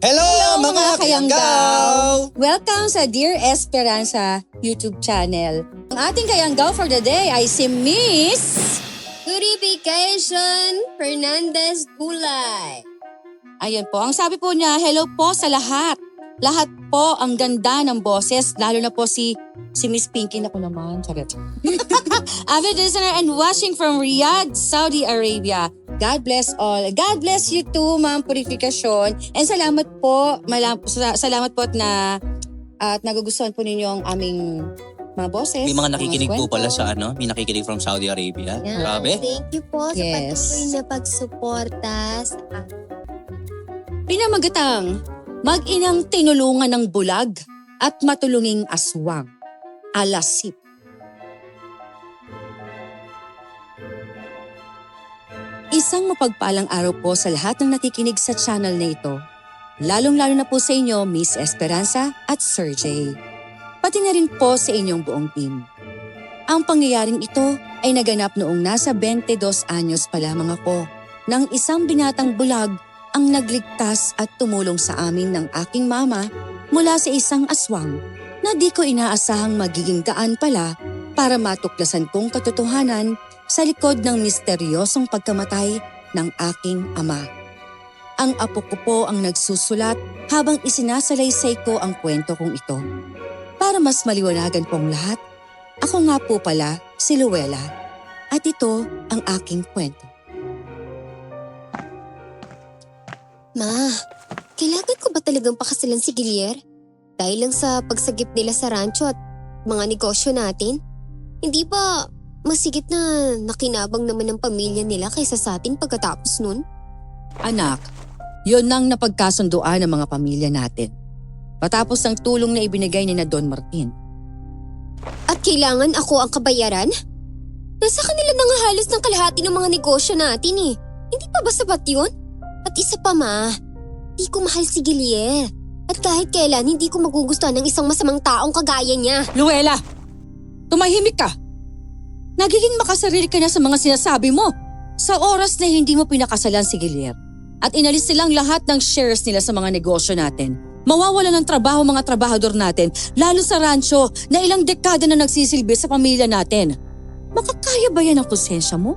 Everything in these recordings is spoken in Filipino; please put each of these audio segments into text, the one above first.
Hello mga kayanggaw! Welcome sa Dear Esperanza YouTube channel. Ang ating kayanggaw for the day ay si Miss Purification Fernandez Gulay. Ayan po, ang sabi po niya, hello po sa lahat. Lahat po ang ganda ng boses, lalo na po si Miss Pinky. Naku naman, charot. Avid listener and watching from Riyadh, Saudi Arabia. God bless all. God bless you too, Ma'am Purification. And salamat po, salamat po at nagugustuhan po ninyo ang aming mga boses. May mga nakikinig po kwento. pala sa may nakikinig from Saudi Arabia. Yeah. Grabe. Thank you po sa Yes. patuloy na pagsuporta sa Pinamagatang, mag-inang tinulungan ng bulag at matulunging aswang. Alasip. Isang mapagpalang araw po sa lahat ng nakikinig sa channel na ito. Lalong-lalo na po sa inyo, Miss Esperanza at Sir Jay. Pati na rin po sa inyong buong team. Ang pangyayaring ito ay naganap noong nasa 22 anyos pa lamang ako nang isang binatang bulag ang nagligtas at tumulong sa amin ng aking mama mula sa isang aswang na di ko inaasahang magiging daan pala para matuklasan kong katotohanan sa likod ng misteryosong pagkamatay ng aking ama. Ang apo ko po ang nagsusulat habang isinasalaysay ko ang kwento kong ito. Para mas maliwanagan pong lahat, ako nga po pala si Luella at ito ang aking kwento. Ma, kailangan ko ba talagang pakasalan si Gilier? Dahil lang sa pagsagip nila sa rancho at mga negosyo natin? Hindi ba masigit na nakinabang naman ng pamilya nila kaysa sa atin pagkatapos nun? Anak, yon ang napagkasunduan ng mga pamilya natin. Patapos ng tulong na ibinigay ni na Don Martin. At kailangan ako ang kabayaran? Nasa kanila na nga halos ng kalahati ng mga negosyo natin eh. Hindi pa ba sapat yun? At isa pa ma, di ko mahal si Gilier. At kahit kailan hindi ko magugustuhan ng isang masamang taong kagaya niya. Luella, tumahimik ka. Nagiging makasarili ka na sa mga sinasabi mo. Sa oras na hindi mo pinakasalan si Gilier at inalis silang lahat ng shares nila sa mga negosyo natin, mawawala ng trabaho mga trabahador natin, lalo sa rancho na ilang dekada na nagsisilbi sa pamilya natin. Makakaya ba yan ang konsensya mo?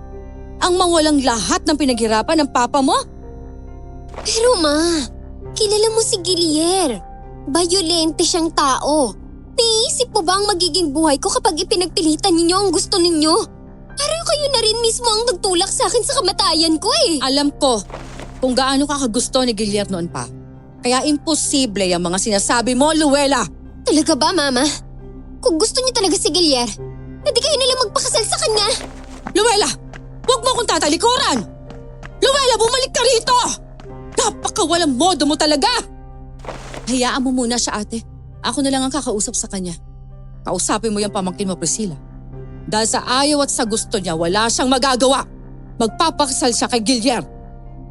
Ang mawalang lahat ng pinaghirapan ng papa mo? Pero ma, kilala mo si Gilier. Bayolente siyang tao. Naisip mo ba ang magiging buhay ko kapag ipinagpilitan ninyo ang gusto ninyo? Parang kayo na rin mismo ang nagtulak sa akin sa kamatayan ko eh. Alam ko kung gaano ka kagusto ni Gilier noon pa. Kaya imposible ang mga sinasabi mo, Luella. Talaga ba, Mama? Kung gusto niyo talaga si Gilier, hindi kayo nalang magpakasal sa kanya. Luella, huwag mo akong tatalikuran! Luella, bumalik ka rito! Napakawalang modo mo talaga! Hayaan mo muna siya, ate. Ako na lang ang kakausap sa kanya. Kausapin mo yung pamangkin mo, Priscilla. Dahil sa ayaw at sa gusto niya, wala siyang magagawa. Magpapakasal siya kay Gilier.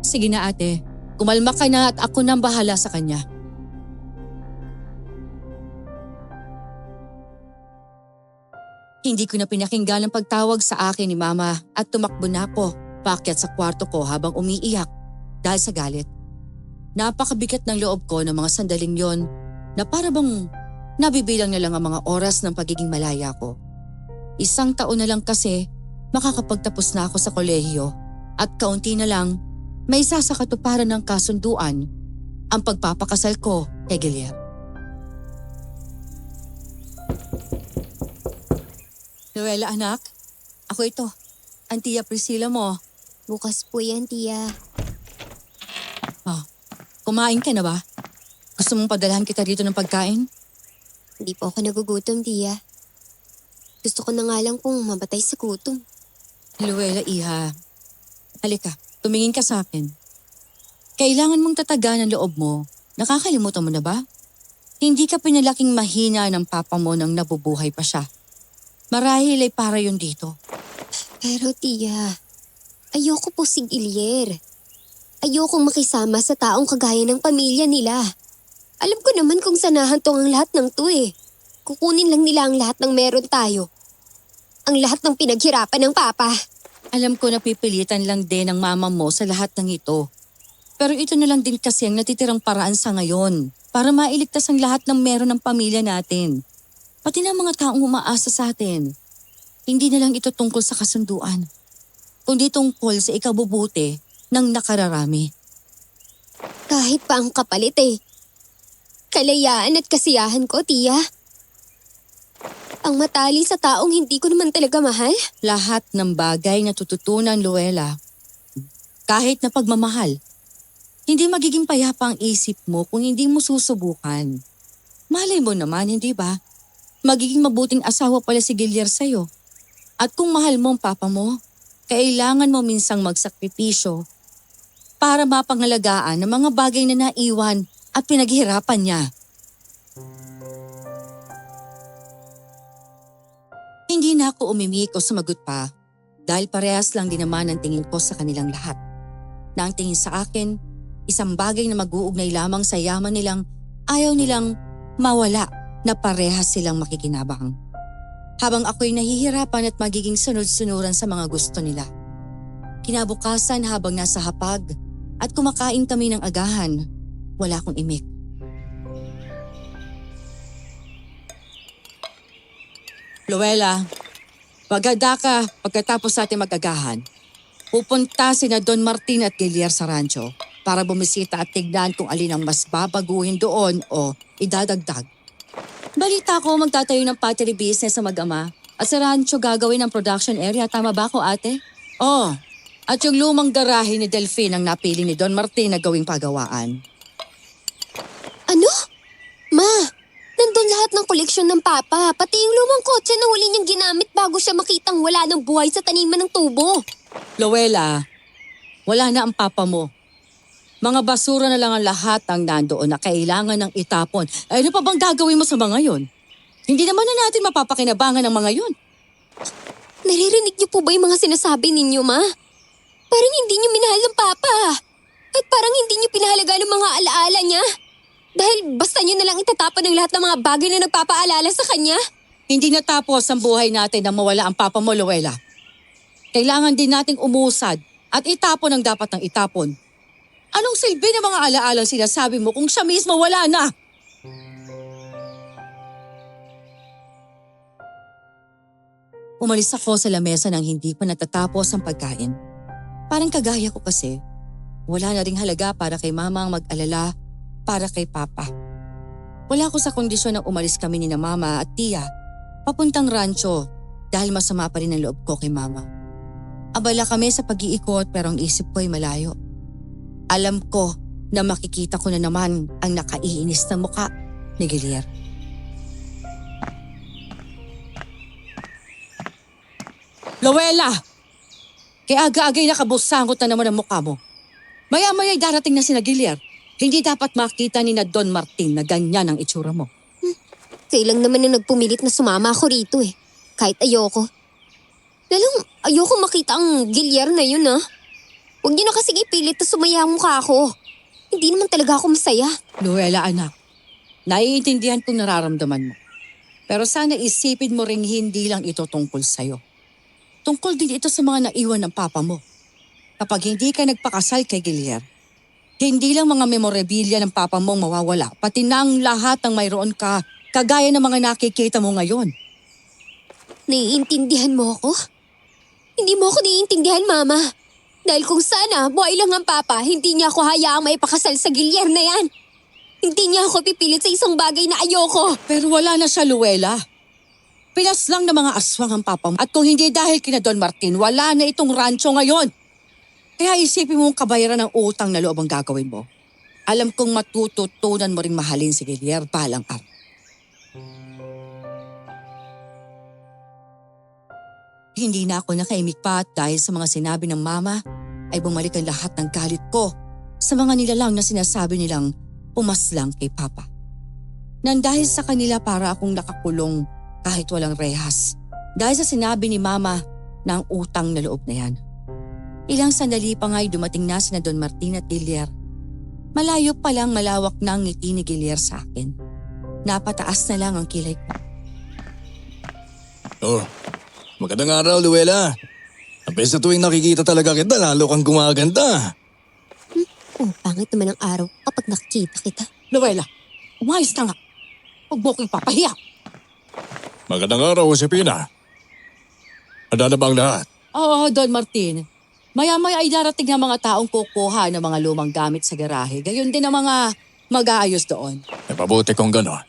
Sige na, ate. Kumalma ka na at ako nang bahala sa kanya. Hindi ko na pinakinggan ang pagtawag sa akin ni Mama at tumakbo na ako paakyat sa kwarto ko habang umiiyak dahil sa galit. Napakabigat ng loob ko ng mga sandaling yon na para bang nabibilang na lang ang mga oras ng pagiging malaya ko. 1 taon na lang kasi makakapagtapos na ako sa kolehiyo at kaunti na lang may isa sa katuparan ng kasunduan ang pagpapakasal ko kay Gilier. Luella anak, ako ito, ang tiya Priscilla mo. Bukas po yan, tiya. Kumain ka na ba? Gusto mong padalhan kita dito ng pagkain? Hindi po ako nagugutom, tiya. Gusto ko na nga lang pong mabatay sa gutom. Luella, iha. Halika, tumingin ka sa akin. Kailangan mong tatagan ang loob mo. Nakakalimutan mo na ba? Hindi ka pinalaking mahina ng papa mo nang nabubuhay pa siya. Marahil ay para yun dito. Pero tiya, ayoko po si Gilier. Ayokong makisama sa taong kagaya ng pamilya nila. Alam ko naman kung sanahan tong ang lahat ng to eh. Kukunin lang nila ang lahat ng meron tayo. Ang lahat ng pinaghirapan ng papa. Alam ko na pipilitan lang din ng mama mo sa lahat ng ito. Pero ito na lang din kasi ang natitirang paraan sa ngayon para mailigtas ang lahat ng meron ng pamilya natin. Pati na mga taong umaasa sa atin. Hindi na lang ito tungkol sa kasunduan, kundi tungkol sa ikabubuti ng nakararami. Kahit pa ang kapalit eh. Kalayaan at kasiyahan ko, Tia. Ang matali sa taong hindi ko naman talaga mahal. Lahat ng bagay na tututunan, Luella. Kahit na pagmamahal, hindi magiging payapa ang isip mo kung hindi mo susubukan. Malay mo naman, hindi ba? Magiging mabuting asawa pala si Guillermo sa'yo. At kung mahal mo ang papa mo, kailangan mo minsang magsakripisyo para mapangalagaan ang mga bagay na naiwan at pinaghihirapan niya. Hindi na ako umimik o sumagot pa dahil parehas lang din naman ang tingin ko sa kanilang lahat. Na ang tingin sa akin, isang bagay na mag-uugnay lamang sa yaman nilang ayaw nilang mawala na parehas silang makikinabang. Habang ako'y nahihirapan at magiging sunod-sunuran sa mga gusto nila. Kinabukasan habang nasa hapag at kumakain kami ng agahan, wala akong imik. Luella, pagkada ka pagkatapos natin mag-agahan, pupunta sina Don Martin at Guillermo sa rancho para bumisita at tignan kung alin ang mas babaguhin doon o idadagdag. Balita ko magtatayo ng pottery business sa mag-ama at sa rancho gagawin ang production area. Tama ba ako, ate? Oo. At yung lumang garahe ni Delphine ang napili ni Don Martin na gawing pagawaan. Ano? Ma, nandun lahat ng koleksyon ng papa. Pati yung lumang kotse na huli niyang ginamit bago siya makitang wala ng buhay sa taniman ng tubo. Luella, wala na ang papa mo. Mga basura na lang ang lahat ang nandoon na kailangan ng itapon. Ay, ano pa bang gagawin mo sa mga yon? Hindi naman na natin mapapakinabangan ng mga yon. Naririnig niyo po ba yung mga sinasabi ninyo, Ma? Parang hindi niyo minahal ng papa. At parang hindi niyo pinahalaga ng mga alaala niya. Dahil basta niyo na lang itatapon ng lahat ng mga bagay na nagpapaalala sa kanya. Hindi natapos ang buhay natin nang mawala ang papa mo, Luella. Kailangan din nating umusad at itapon ang dapat ng itapon. Anong silbi ng mga alaalang sinasabi mo kung siya mismo wala na? Umalis ako sa lamesa nang hindi pa natatapos ang pagkain. Parang kagaya ko kasi, wala na ring halaga para kay mama ang mag-alala para kay papa. Wala ko sa kondisyon na umalis kami ni na mama at tiya papuntang rancho dahil masama pa rin ang loob ko kay mama. Abala kami sa pag-iikot pero ang isip ko ay malayo. Alam ko na makikita ko na naman ang nakaiinis na muka ni Guillermo. Luella! Kaya aga-agay nakabusangot na naman ang mukha mo. Maya-maya'y darating na sina Guillermo. Hindi dapat makita ni na Don Martin na ganyan ang itsura mo. Kailang naman na nagpumilit na sumama ako rito eh. Kahit ayoko. Lalong ayoko makita ang Guillermo na yun ah. Huwag niyo na kasi ipilit na sumaya ang mukha ko. Hindi naman talaga ako masaya. Luella anak, naiintindihan kong nararamdaman mo. Pero sana isipin mo ring hindi lang ito tungkol sa'yo. Tungkol din ito sa mga naiwan ng papa mo. Kapag hindi ka nagpakasal kay Guillermo, hindi lang mga memorabilia ng papa mo mawawala, pati na ang lahat ng mayroon ka, kagaya ng mga nakikita mo ngayon. Naiintindihan mo ako? Hindi mo ako naiintindihan, Mama. Dahil kung sana, buhay lang ang papa, hindi niya ako hayaang maipakasal sa Guillermo na yan. Hindi niya ako pipilit sa isang bagay na ayoko. Pero wala na siya, Luella. Pilas lang ng mga aswang ang papa mo. At kung hindi dahil kina Don Martin, wala na itong rancho ngayon. Kaya isipin mo ang kabayaran ng utang na loob ang gagawin mo. Alam kong matututunan mo rin mahalin si Guillermo balang araw. Hindi na ako nakaimik pa at dahil sa mga sinabi ng mama, ay bumalik ang lahat ng galit ko sa mga nilalang na sinasabi nilang pumaslang kay papa. Nang dahil sa kanila para akong nakakulong kahit walang rehas. Dahil sa sinabi ni mama na ang utang na loob na yan. Ilang sandali pa nga'y dumating na sina Don Martin at Guillermo. Malayo pa lang malawak na ang ngiti ni Guillermo sa akin. Napataas na lang ang kilay ko. Oh, magandang araw, Luella. Ang best na tuwing nakikita talaga kita, lalo kang gumaganda. Oh, pangit naman ang araw kapag nakikita kita. Luella, umayos ka nga. Huwag mo ko ipapahiya. Magandang araw, Josepina. Handa na ba ang lahat? Oo, Don Martin. Maya-maya ay darating ng mga taong kukuha ng mga lumang gamit sa garahe. Gayon din ang mga mag-aayos doon. Mabuti kung gano'n.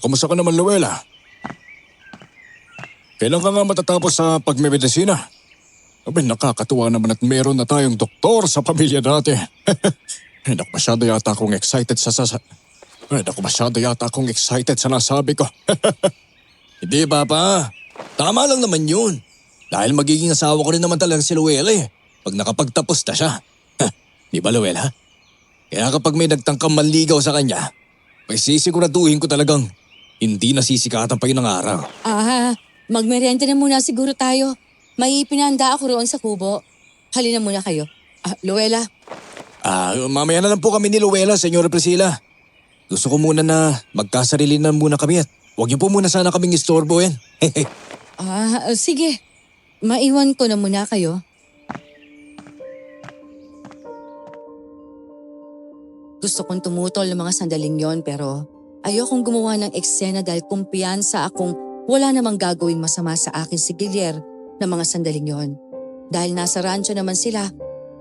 Kumusta ka naman, Luella? Kailan ka nga matatapos sa pagmimedisina? Abay, nakakatuwa naman at meron na tayong doktor sa pamilya natin. Masyado yata akong excited masyado yata akong excited sa nasabi ko. Hindi, Papa. Tama lang naman yun. Dahil magiging asawa ko rin naman talaga si Luella eh. Pag nakapagtapos na siya. Di ba, Luella? Kaya kapag may nagtangkang manligaw sa kanya, may sisiguraduhin ko talagang hindi nasisikatan pa yun ng araw. Magmerienda na muna siguro tayo. May pinanda ako roon sa kubo. Halina muna kayo. Luella, Mamaya na lang po kami ni Luella, Senyora Priscilla. Gusto ko muna na magkasarili na muna kami at huwag niyo po muna sana kaming istorbohin. sige. Maiwan ko na muna kayo. Gusto kong tumutol ng mga sandaling yon pero ayokong gumawa ng eksena dahil kumpiyansa akong wala namang gagawing masama sa akin si Guillier ng mga sandaling yon. Dahil nasa rancho naman sila,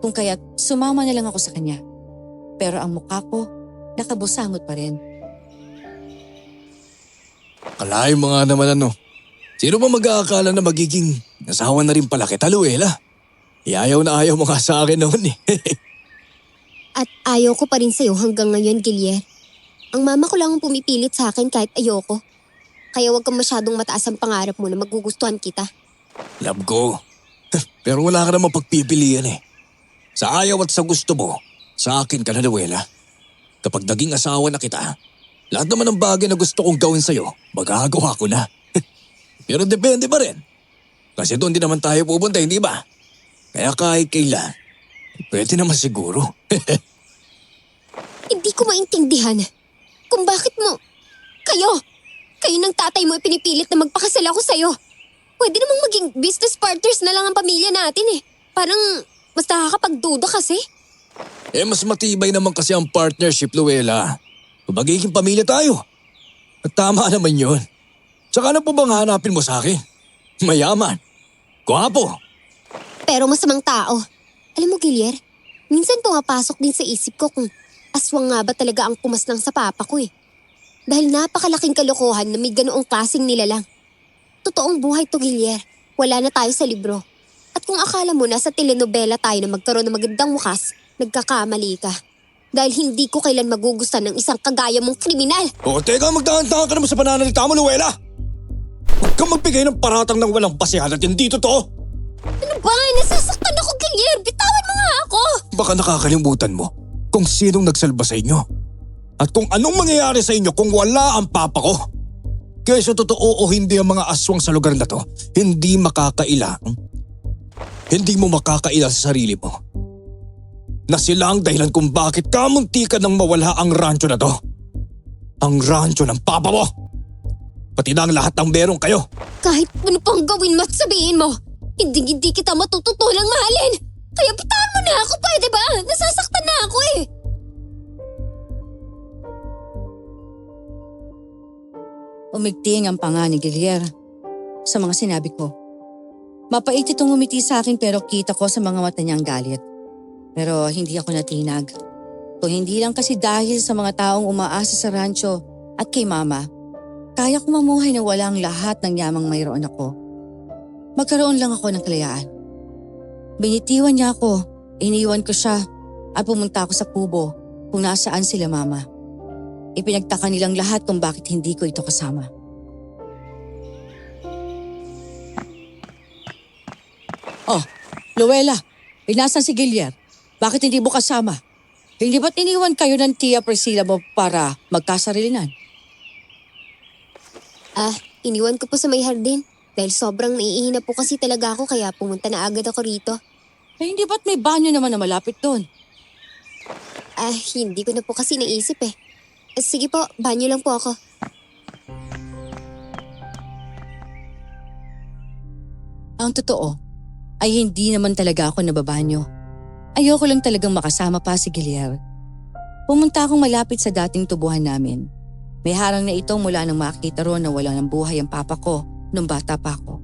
kung kaya't sumama na lang ako sa kanya. Pero ang mukha ko, nakabusangot pa rin. Kalahin mo nga naman ano. Sino ba mag-aakala na magiging asawa na rin pala kita, Luella? Ayaw na ayaw mo nga sa akin noon eh. At ayaw ko pa rin sa'yo hanggang ngayon, Guillier. Ang mama ko lang ang pumipilit sa akin kahit ayoko. Kaya huwag kang masyadong mataas ang pangarap mo na magugustuhan kita. Love ko. Pero wala ka namang pagpipilian eh. Sa ayaw at sa gusto mo, sa akin ka na, Luella. Kapag naging asawa na kita, lahat naman ng bagay na gusto kong gawin sa'yo, magagawa ko na. Pero depende pa rin. Kasi doon din naman tayo pupunta, hindi ba? Kaya kahit kailan, pwede naman siguro. Hindi ko maintindihan kung bakit mo... Kayo ng tatay mo ipinipilit na magpakasal ako sa'yo. Pwede namang maging business partners na lang ang pamilya natin eh. Parang mas nakakapagduda kasi. Mas matibay naman kasi ang partnership, Luella. Kung magiging pamilya tayo. At tama naman yun. Tsaka ano po bang hanapin mo sa akin? Mayaman. Gwapo. Pero masamang tao. Alam mo, Guillier, minsan pumapasok din sa isip ko kung aswang nga ba talaga ang pumaslang sa papa ko eh. Dahil napakalaking kalokohan na may ganoong klaseng nilalang. Totoong buhay to, Guillier. Wala na tayo sa libro. At kung akala mo na sa telenovela tayo na magkaroon ng magandang wakas, nagkakamali ka. Dahil hindi ko kailan magugustuhan ng isang kagaya mong kriminal. Teka, magdahan-dahan ka naman sa pananalita mo, Luella. Huwag kang magbigay ng paratang ng walang basihan at hindi totoo. Ano ba? Nasasaktan ako, Guillier. Bitawan mo nga ako. Baka nakakalimutan mo kung sinong nagsalba sa inyo. At kung anong mangyayari sa inyo kung wala ang papa ko. Kaya sa totoo o hindi ang mga aswang sa lugar na to, hindi mo makakaila sa sarili mo. Na sila ang dahilan kung bakit kamuntikan nang mawala ang rancho na to. Ang rancho ng papa mo. Pati na ang lahat ng meron kayo. Kahit ano pang gawin mo at sabihin mo, hindi kita matututulang mahalin. Kaya bitawan mo na ako, pwede ba? Nasasaktan na ako eh. Umigting ang panga ni Guillier sa mga sinabi ko. Mapait itong umiti sa akin pero kita ko sa mga mata niya ang galit. Pero hindi ako natinag. Kung hindi lang kasi dahil sa mga taong umaasa sa rancho at kay mama, kaya ko mamuhay na walang lahat ng yamang mayroon ako. Magkaroon lang ako ng kalayaan. Binitiwan niya ako, iniwan ko siya at pumunta ako sa kubo kung nasaan sila mama. Ipinagtaka nilang lahat kung bakit hindi ko ito kasama. Oh, Luella, inasan si Guillier? Bakit hindi mo kasama? Hindi ba't iniwan kayo ng Tia Priscilla mo para magkasarilinan? Iniwan ko po sa may hardin. Dahil sobrang naiihina po kasi talaga ako kaya pumunta na agad ako rito. Hindi ba't may banyo naman na malapit doon? Hindi ko na po kasi naisip eh. Sige po, banyo lang po ako. Ang totoo ay hindi naman talaga ako nababanyo. Ayoko lang talagang makasama pa si Gilier. Pumunta akong malapit sa dating tubuhan namin. May harang na ito mula nang makita roon na wala ng buhay ang papa ko nung bata pa ako.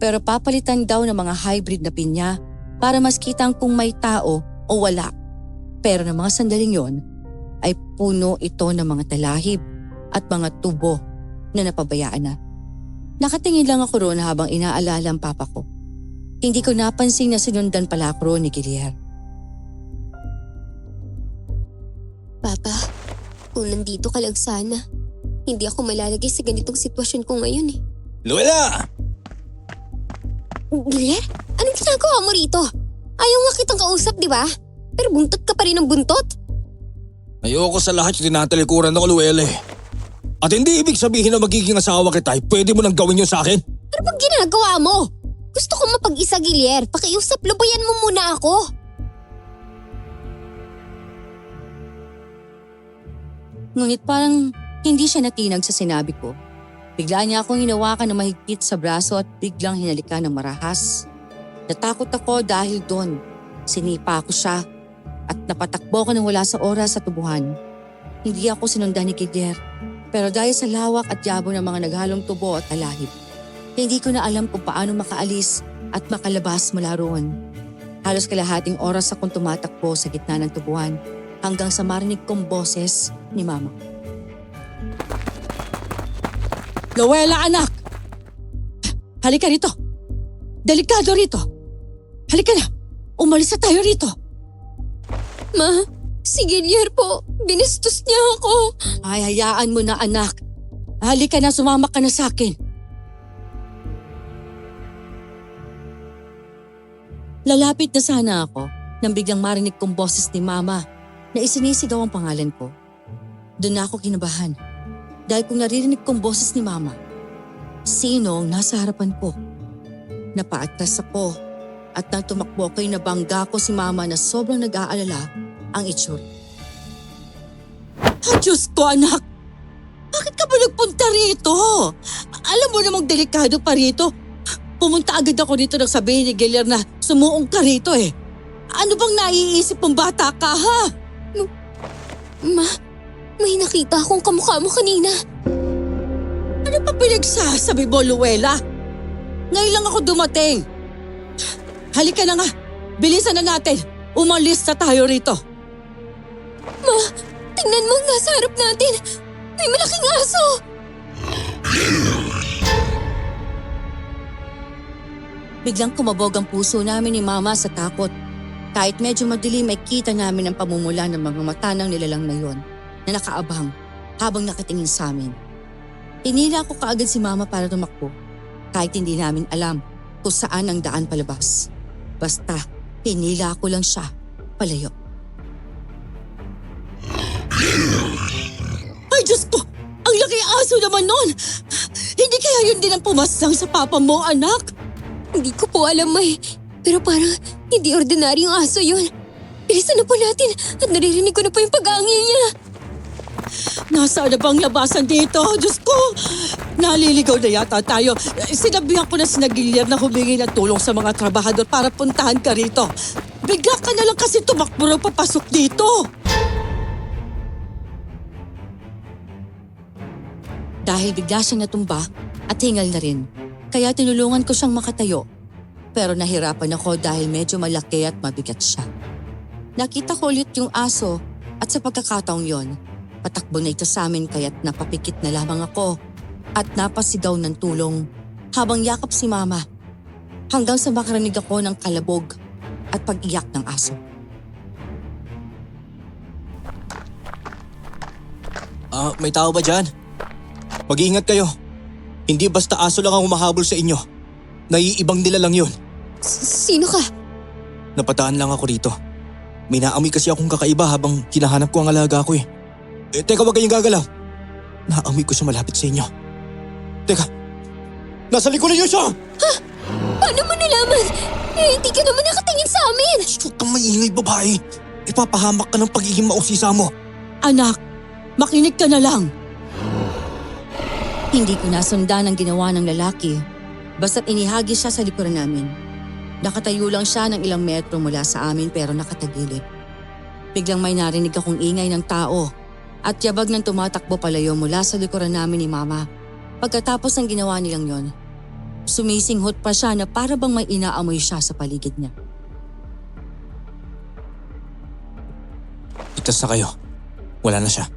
Pero papalitan daw ng mga hybrid na pinya para mas kitang kung may tao o wala. Pero ng mga sandaling yon ay puno ito ng mga talahib at mga tubo na napabayaan na. Nakatingin lang ako roon habang inaalala ang papa ko. Hindi ko napansin na sinundan pala ako roon ni Gilier. Papa, kung nandito ka lang sana, hindi ako malalagay sa ganitong sitwasyon ko ngayon eh. Luella! Gilier, anong ginagawa mo rito? Ayaw nga kitang kausap, di ba? Pero buntot ka pa rin ng buntot. Ayoko sa lahat yung tinatalikuran ako, Luella eh. At hindi ibig sabihin na magiging asawa kita ay pwede mo nang gawin yun sa akin. Ano bang ginagawa mo? Gusto kong mapag-isa, Gilier. Pakiusap, lubayan mo muna ako. Ngunit parang hindi siya natinag sa sinabi ko. Bigla niya akong hinawakan na mahigpit sa braso at biglang hinalikan ng marahas. Natakot ako dahil doon. Sinipa ko siya at napatakbo ko nang wala sa oras sa tubuhan. Hindi ako sinundan ni Gilier. Pero dahil sa lawak at yabo ng mga naghalong tubo at talahib, hindi ko na alam kung paano makaalis at makalabas mula roon. Halos kalahating oras akong tumatakbo sa gitna ng tubuhan hanggang sa marinig kong boses ni Mama. Luella, anak! Halika rito! Delikado rito! Halika na! Umalis na tayo rito! Ma, si Gilier po, binastos niya ako. Ay, hayaan mo na, anak. Halika na, sumama ka na sa akin. Lalapit na sana ako nang biglang marinig kong boses ni Mama na isinisigaw ang pangalan ko. Doon na ako kinabahan dahil kung naririnig kong boses ni Mama, sino ang nasa harapan ko? Napaatras ako at nang tumakbo ako'y nabangga ko si Mama na sobrang nag-aalala ang itsura. Ah, Diyos ko, anak! Bakit ka ba nagpunta rito? Alam mo namang delikado pa rito. Pumunta agad ako dito nang sabihin ni Gilier na sumuong ka rito eh. Ano bang naiisip mong bata ka, ha? Ma, may nakita akong kamukha mo kanina. Ano pa pinagsasabi mo, Luella? Ngayon lang ako dumating. Halika na nga. Bilisan na natin. Umalis na tayo rito. Ma, tingnan mo nasa harap natin. May malaking aso. Biglang kumabog ang puso namin ni Mama sa takot. Kahit medyo madilim ay kita namin ang pamumula ng mga mata ng nilalang na yon na nakaabang habang nakatingin sa amin. Tinila ko kaagad si Mama para tumakbo kahit hindi namin alam kung saan ang daan palabas. Basta tinila ko lang siya palayo. Ay, Diyos ko! Ang laki aso naman nun! Hindi kaya yun din ang pumasang sa papa mo, anak? Hindi ko po alam, May. Pero parang hindi ordinaryong aso yun. Bilisan na po natin at naririnig ko na po yung pag-aangil niya. Nasaan na bang labasan dito? Diyos ko! Naliligaw na yata tayo. Sinabihan ko na si Gilier na humingi ng tulong sa mga trabahador para puntahan ka rito. Bigla ka na lang kasi tumakbo raw papasok dito. Dahil bigla siyang natumba at hingal na rin. Kaya tinulungan ko siyang makatayo. Pero nahirapan ako dahil medyo malaki at mabigat siya. Nakita ko ulit yung aso at sa pagkakataong yon, patakbo na ito sa amin kaya't napapikit na lamang ako at napasigaw ng tulong habang yakap si Mama hanggang sa makarinig ako ng kalabog at pag-iyak ng aso. May tao ba dyan? Mag-iingat kayo. Hindi basta aso lang ang humahabol sa inyo. Naiibang nila lang yun. Sino ka? Napataan lang ako rito. May naamoy kasi akong kakaiba habang hinahanap ko ang alaga ko eh. Teka, wag kayong gagalaw. Naamoy ko siya malapit sa inyo. Teka, nasa likuran niyo siya! Ha? Paano mo nalaman? Hindi ka naman nakatingin sa amin. Huwag kang maingay, babae. Ipapahamak ka ng pagiging mausisa mo. Anak, makinig ka na lang. Hindi ko nasundan ang ginawa ng lalaki basta't inihagi siya sa likuran namin. Nakatayo lang siya ng ilang metro mula sa amin pero nakatagilid. Biglang may narinig akong ingay ng tao at yabag ng tumatakbo palayo mula sa likuran namin ni Mama. Pagkatapos ng ginawa nilang yon, sumisinghot pa siya na para bang may inaamoy siya sa paligid niya. Itas na kayo. Wala na siya.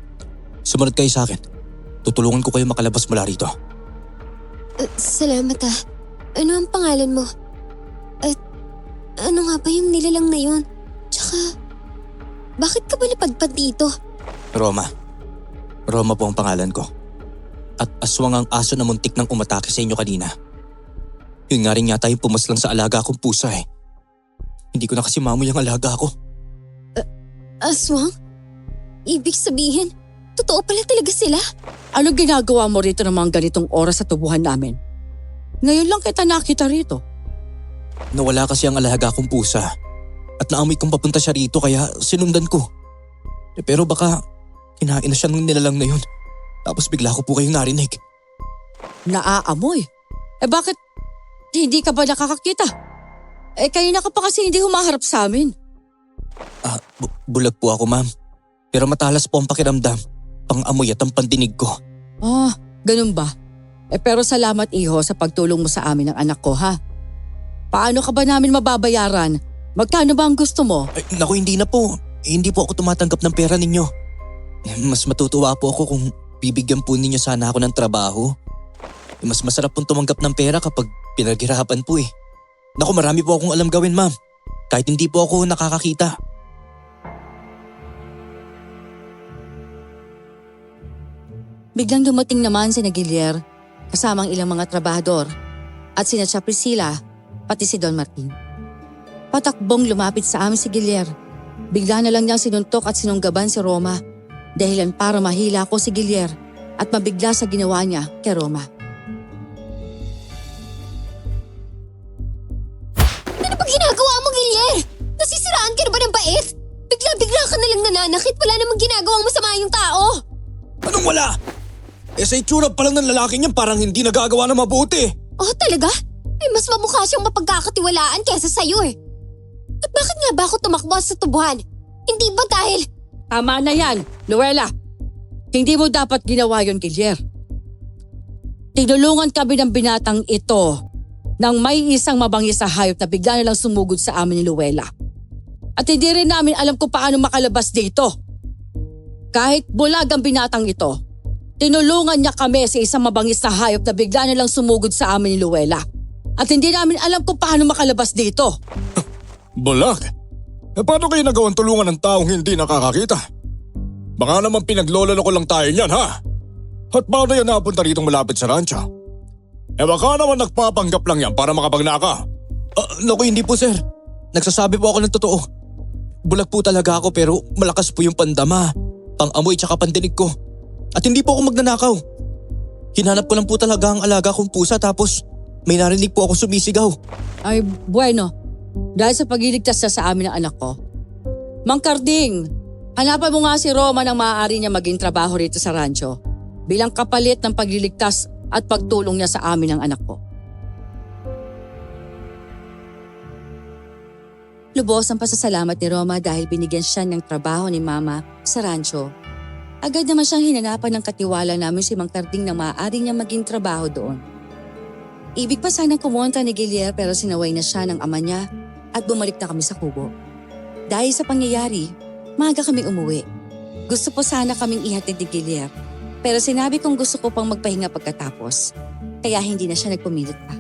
Sumunod kayo sa akin. Tutulungan ko kayo makalabas mula rito. Salamat ah. Ano ang pangalan mo? At ano nga ba yung nilalang na yun? Tsaka, bakit ka ba napadpad dito? Roma. Roma po ang pangalan ko. At aswang ang aso na muntik nang umatake sa inyo kanina. Yun nga rin yata yung pumaslang sa alaga kong pusa eh. Hindi ko na kasi mamoy ang alaga ko. Aswang? Ibig sabihin, totoo pala talaga sila? Ano ginagawa mo rito ng mga ganitong oras sa tubuhan namin? Ngayon lang kita nakita rito. Nawala kasi ang alaga kong pusa. At naamoy kong papunta siya rito kaya sinundan ko. Pero baka kinain na siya ng nilalang na yun. Tapos bigla ko po kayong narinig. Naaamoy? Bakit hindi ka ba nakakakita? Kanina ka pa kasi hindi humaharap sa amin. Bulag po ako, ma'am. Pero matalas po ang pakiramdam. Pang-amoy at ang pandinig ko. Ganun ba? Pero salamat iho sa pagtulong mo sa amin ng anak ko ha. Paano ka ba namin mababayaran? Magkano ba ang gusto mo? Ay, naku, hindi na po. Hindi po ako tumatanggap ng pera ninyo. Mas matutuwa po ako kung bibigyan po ninyo sana ako ng trabaho. Mas masarap pong tumanggap ng pera kapag pinaghirapan po eh. Naku, marami po akong alam gawin, ma'am. Kahit hindi po ako nakakakita. Biglang dumating naman si Gilier kasamang ilang mga trabahador at sina Priscilla pati si Don Martin. Patakbong lumapit sa amin si Gilier. Bigla na lang niyang sinuntok at sinunggaban si Roma dahilan para mahila ko si Gilier at mabigla sa ginawa niya kay Roma. Ano bang ginagawa mo, Gilier? Nasisiraan ka na ba ng bait? Bigla-bigla ka na lang nananakit, wala namang ginagawang masama yung tao. Anong wala? Sa itsura pa lang ng lalaki niyan parang hindi nagagawa na mabuti. Oh, talaga? Mas mamukha siyang mapagkakatiwalaan kesa sa'yo eh. At bakit nga ba ako tumakbo sa tubuhan? Hindi ba dahil… Tama na yan, Luella. Hindi mo dapat ginawa yon, Gilier. Tinulungan kami ng binatang ito nang may isang mabangis na hayop na bigla na lang sumugod sa amin ni Luella. At hindi rin namin alam kung paano makalabas dito. Kahit bulag ang binatang ito, tinulungan niya kami sa isang mabangis na hayop na bigla na lang sumugod sa amin ni Luella. At hindi namin alam kung paano makalabas dito. Bulag? Paano kayo nagawang tulungan ng taong hindi nakakakita? Baka naman pinagloloko lang tayo niyan, ha? At paano yan napunta rito malapit sa rancho? Baka naman nagpapanggap lang yan para makapagnaka. Naku, hindi po sir. Nagsasabi po ako ng totoo. Bulag po talaga ako pero malakas po yung pandama, pang-amoy tsaka pandinig ko. At hindi po ako magnanakaw. Hinanap ko lang po talaga ang alaga kong pusa tapos may narinig po ako sumisigaw. Ay, bueno. Dahil sa pagliligtas sa amin ng anak ko. Mang Carding, hanapan mo nga si Roma nang maaari niya maging trabaho rito sa rancho bilang kapalit ng pagliligtas at pagtulong niya sa amin ng anak ko. Lubos ang pasasalamat ni Roma dahil binigyan siya ng trabaho ni Mama sa rancho. Agad naman siyang hinanapan ng katiwala namin si Mang Carding na maaari niya maging trabaho doon. Ibig pa sanang kumontra ni Gilier pero sinaway na siya ng ama niya at bumalik na kami sa kubo. Dahil sa pangyayari, maaga kami umuwi. Gusto po sana kaming ihatid ni Gilier pero sinabi kong gusto ko pang magpahinga pagkatapos kaya hindi na siya nagpumilit pa.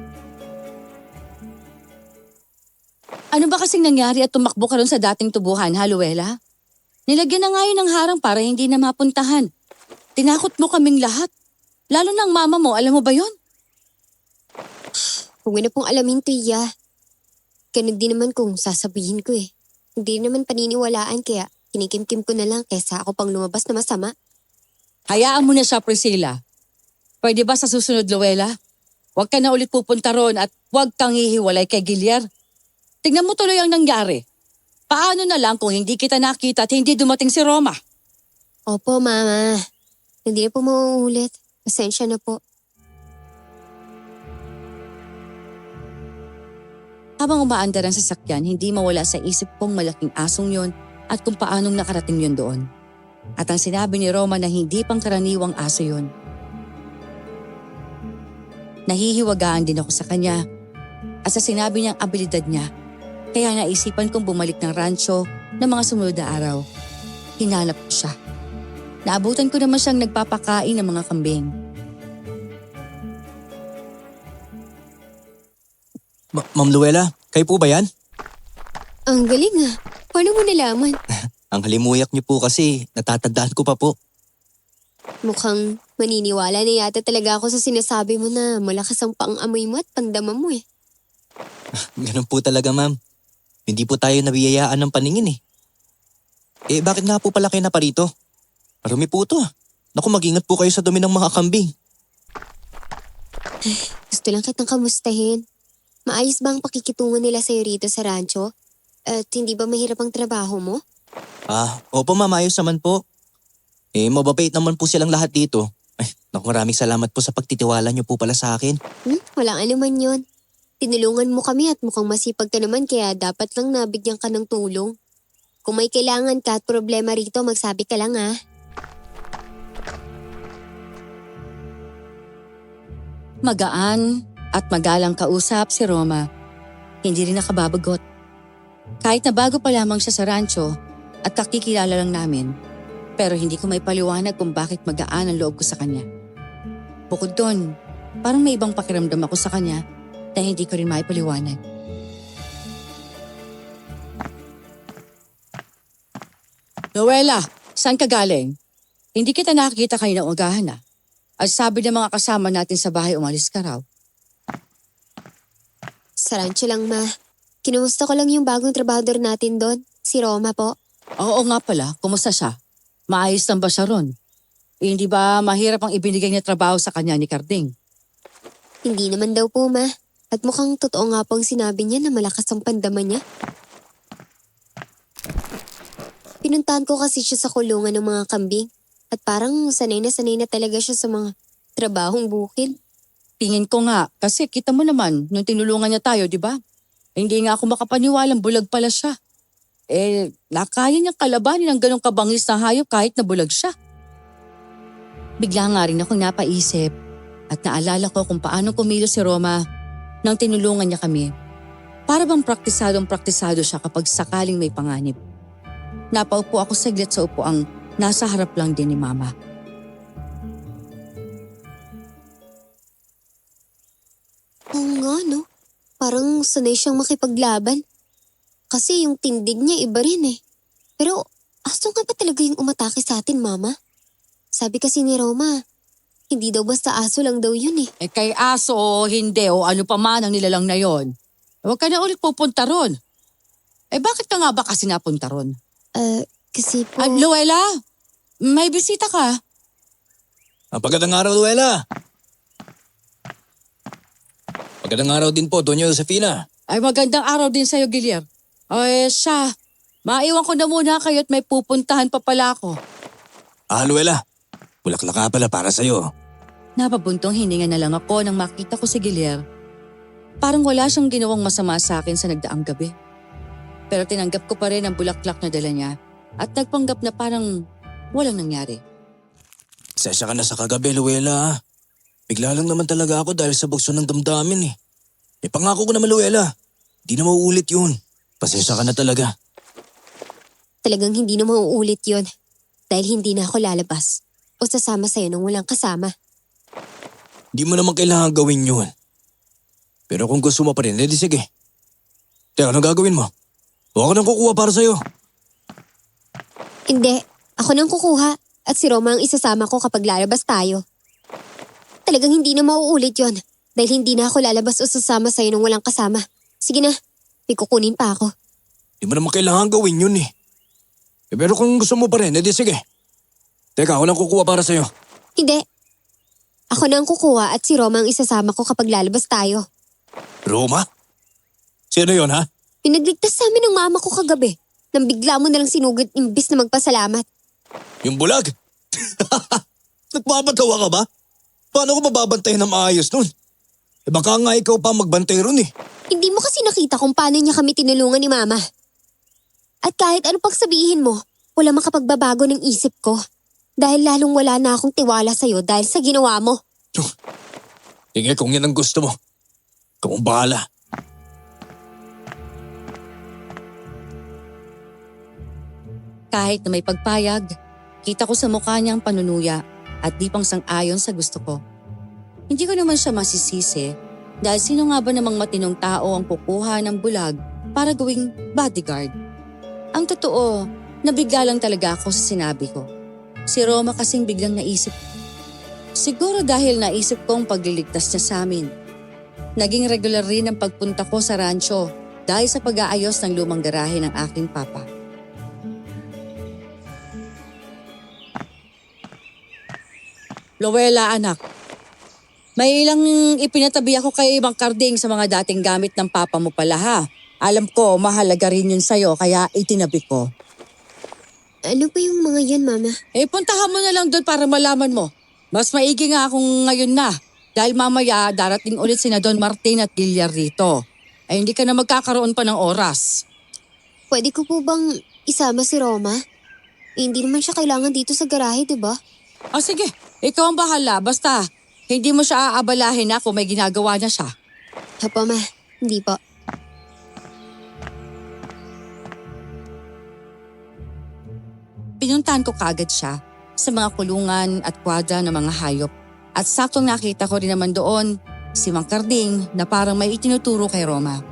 Ano ba kasing nangyari at tumakbo ka ron sa dating tubuhan, ha, Luella? Nilagyan na nga yun ng harang para hindi na mapuntahan. Tinakot mo kaming lahat. Lalo ng mama mo, alam mo ba yon? Huwag na pong alamin, Tia. Ganun din naman kung sasabihin ko eh. Hindi naman paniniwalaan kaya kinikimkim ko na lang kaysa ako pang lumabas na masama. Hayaan mo na siya, Priscilla. Pwede ba sa susunod, Luella? Huwag ka na ulit pupunta ron at huwag kang hihiwalay kay Gilier. Tingnan mo tuloy ang nangyari. Paano na lang kung hindi kita nakita at hindi dumating si Roma? Opo, Mama. Hindi na po mauulit. Pasensya na po. Habang umaandar ang sasakyan, hindi mawala sa isip kong malaking asong yon at kung paanong nakarating yun doon. At ang sinabi ni Roma na hindi pangkaraniwang aso yon. Nahihiwagaan din ako sa kanya at sa sinabi niyang abilidad niya. Kaya naisipan kong bumalik ng rancho ng mga sumunod na araw. Hinanap ko siya. Naabutan ko naman siyang nagpapakain ng mga kambing. Ma'am Luella, kayo po ba yan? Ang galing ah. Paano mo nalaman? Ang halimuyak niyo po kasi natatandaan ko pa po. Mukhang maniniwala na yata talaga ako sa sinasabi mo na malakas ang pang-amoy mo at pandama mo eh. Ganun po talaga ma'am. Hindi po tayo nabiyayaan ng paningin eh. Bakit nga po pala kayo na parito? Marumi po ito ah. Naku, mag-ingat po kayo sa dumi ng mga kambing. Gusto lang kitang kamustahin. Maayos ba ang pakikitungo nila sa'yo rito sa rancho? At hindi ba mahirap ang trabaho mo? Opo ma'am, ayos naman po. Mababait naman po silang lahat dito. Naku, maraming salamat po sa pagtitiwala niyo po pala sa akin. Walang anuman yon. Tinulungan mo kami at mukhang masipag ka naman kaya dapat lang nabigyan ka ng tulong. Kung may kailangan ka at problema rito, magsabi ka lang ah. Magaan at magalang kausap si Roma. Hindi rin nakababagot. Kahit na bago pa lamang siya sa rancho at kakikilala lang namin, pero hindi ko may paliwanag kung bakit magaan ang loob ko sa kanya. Bukod doon, parang may ibang pakiramdam ako sa kanya na hindi ko rin maipaliwanag. Noela, saan ka galing? Hindi kita nakakita kayo ng ugahan ah. At sabi ng mga kasama natin sa bahay umalis ka raw. Sa rancho lang ma. Kinumusta ko lang yung bagong trabahador natin doon, si Roma po. Oo nga pala, kumusta siya? Maayos lang ba siya ron? Hindi ba mahirap ang ibinigay niya trabaho sa kanya ni Carding? Hindi naman daw po ma. At mukhang totoo nga po ang sinabi niya na malakas ang pandama niya. Pinuntahan ko kasi siya sa kulungan ng mga kambing. At parang sanay na talaga siya sa mga trabahong bukid. Tingin ko nga, kasi kita mo naman, nung tinulungan niya tayo, di ba? Hindi nga ako makapaniwalang bulag pala siya. Nakaya niyang kalabanin ang ganong kabangis na hayop kahit na bulag siya. Bigla nga rin akong napaisip at naalala ko kung paano kumilos si Roma nang tinulungan niya kami. Para bang praktisado siya kapag sakaling may panganib. Napaupo ako saglit sa upuang nasa harap lang din ni Mama. Oo nga no. Parang sanay siyang makipaglaban. Kasi yung tindig niya iba rin eh. Pero aso nga ba talaga yung umatake sa atin, Mama? Sabi kasi ni Roma, hindi daw basta aso lang daw yun eh. Kay aso o hindi o ano pa man ang nilalang na yon. Huwag ka na ulit pupunta ron. Bakit ka nga ba kasi napunta ron? Kasi po... Luella, may bisita ka. Magandang araw, Luella. Magandang araw din po, Doña Josefina. Ay magandang araw din sa'yo, Guillermo. Siya, maiwan ko na muna kayo at may pupuntahan pa pala ako. Luella, bulaklak ka pala para sa'yo. Napabuntong hininga na lang ako nang makita ko si Guillermo. Parang wala siyang ginawang masama sa akin sa nagdaang gabi. Pero tinanggap ko pa rin ang bulaklak na dala niya at nagpanggap na parang walang nangyari. Sesya ka na sa kagabi, Luella. Bigla lang naman talaga ako dahil sa bugso ng damdamin eh. Pangako ko naman, Luella. Di na mauulit yun. Pasensya ka na talaga. Talagang hindi na mauulit yun. Dahil hindi na ako lalabas. O sasama sa'yo nung walang kasama. Di mo naman kailangan gawin yun. Pero kung gusto mo pa rin, edi sige. Teka, anong gagawin mo? O ako nang kukuha para sa'yo. Hindi. Ako nang kukuha. At si Roma ang isasama ko kapag lalabas tayo. Talagang hindi na mauulit yon. Dahil hindi na ako lalabas o sasama sa'yo nung walang kasama. Sige na, may kukunin pa ako. Di mo naman kailangan gawin yun eh. Pero kung gusto mo pa rin, edi sige. Teka, ako nang kukuha para sa'yo. Hindi. Ako na ang kukuha at si Roma ang isasama ko kapag lalabas tayo. Roma? Sino yun ha? Pinagligtas sa amin ng mama ko kagabi. Nang bigla mo nalang sinugod imbis na magpasalamat. Yung bulag? Nagpapatawa ka ba? Paano ko mababantayan ng maayos nun? Baka nga ikaw pa magbantay ron eh. Hindi mo kasi nakita kung paano niya kami tinulungan ni Mama. At kahit ano pang sabihin mo, wala makapagbabago ng isip ko. Dahil lalong wala na akong tiwala sa'yo dahil sa ginawa mo. Sige, kung yan ang gusto mo. Ikaw ang bahala. Kahit na may pagpayag, kita ko sa mukha niya ang panunuya at di pang sang-ayon sa gusto ko. Hindi ko naman siya masisisi dahil sino nga ba namang matinong tao ang kukuha ng bulag para gawing bodyguard? Ang totoo, nabigla lang talaga ako sa sinabi ko. Si Roma kasing biglang naisip. Siguro dahil naisip kong pagliligtas niya sa amin. Naging regular rin ang pagpunta ko sa rancho dahil sa pag-aayos ng lumang garahe ng aking papa. Luella, anak. May ilang ipinatabi ako kay Mang Karding sa mga dating gamit ng papa mo pala ha. Alam ko, mahalaga rin yun sa'yo kaya itinabi ko. Ano ba yung mga yan, Mama? Puntahan mo na lang doon para malaman mo. Mas maigi nga kung ngayon na. Dahil mamaya darating ulit sina Don Martin at Giliar rito. Hindi ka na magkakaroon pa ng oras. Pwede ko po bang isama si Roma? Hindi naman siya kailangan dito sa garahe, di ba? Sige, ikaw ang bahala. Basta, hindi mo siya aabalahin na kung may ginagawa na siya. Hapa, Ma. Hindi po. Pinuntahan ko kaagad siya sa mga kulungan at kwadra ng mga hayop. At saktong nakita ko rin naman doon si Mang Karding na parang may itinuturo kay Roma.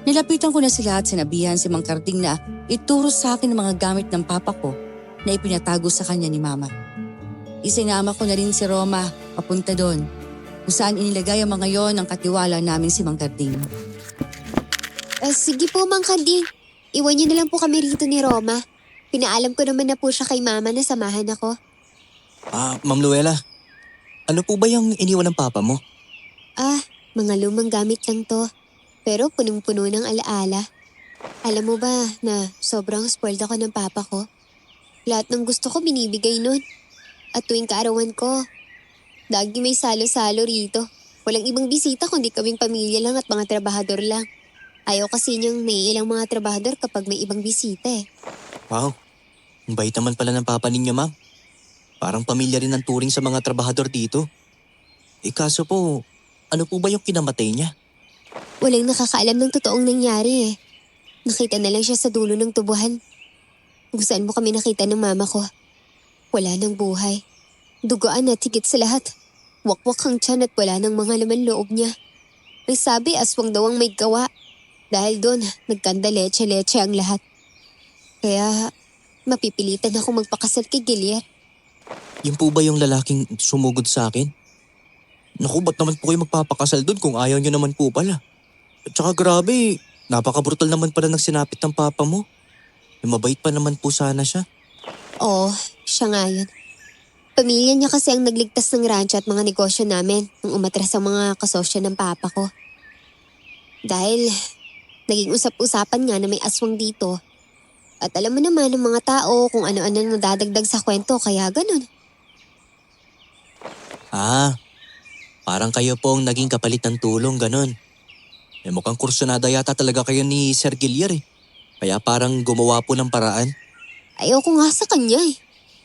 Nilapitan ko na sila at sinabihan si Mang Karding na ituro sa akin ang mga gamit ng papa ko na ipinatago sa kanya ni Mama. Isinama ko na rin si Roma papunta doon kung saan inilagay ang mga yon ng katiwala namin si Mang Karding. Sige po, Mang Karding. Iwan niyo na lang po kami rito ni Roma. Pinaalam ko naman na po siya kay Mama na samahan ako. Ma'am Luella, ano po ba yung iniwan ng papa mo? Mga lumang gamit lang to. Pero punong-puno ng alaala. Alam mo ba na sobrang spoiled ako ng papa ko? Lahat ng gusto ko binibigay nun. At tuwing kaarawan ko, lagi may salo-salo rito. Walang ibang bisita kundi kaming pamilya lang at mga trabahador lang. Ayaw kasi niyang may ilang mga trabahador kapag may ibang bisita eh. Wow, ang bait naman pala ng papa ninyo, ma'am. Parang pamilya rin ang turing sa mga trabahador dito. Kaso po, ano po ba yung kinamatay niya? Walang nakakaalam ng totoong nangyari eh. Nakita na lang siya sa dulo ng tubuhan. Kung saan mo kami nakita ng mama ko. Wala nang buhay. Duguan at higit sa lahat. Wakwak ang tiyan at wala nang mga laman loob niya. Nagsabi aswang daw ang may gawa. Dahil doon, nagkanda leche-leche ang lahat. Kaya mapipilitan ako magpakasal kay Giliar. Yun po ba yung lalaking sumugod sa akin? Naku, ba't naman po kayo magpapakasal doon kung ayaw nyo naman po pala? At saka grabe, napaka-brutal naman pala ng sinapit ng papa mo. Mabait pa naman po sana siya. Oo, siya nga yun. Pamilya niya kasi ang nagligtas ng rancho at mga negosyo namin nung umatras ang mga kasosyo ng papa ko. Dahil naging usap-usapan nga na may aswang dito. At alam mo naman ng mga tao kung ano-ano nadadagdag sa kwento kaya ganun. Parang kayo po ang naging kapalit ng tulong, ganun. Mukhang kursunada yata talaga kayo ni Sir Giliar eh. Kaya parang gumawa po ng paraan. Ayoko nga sa kanya eh.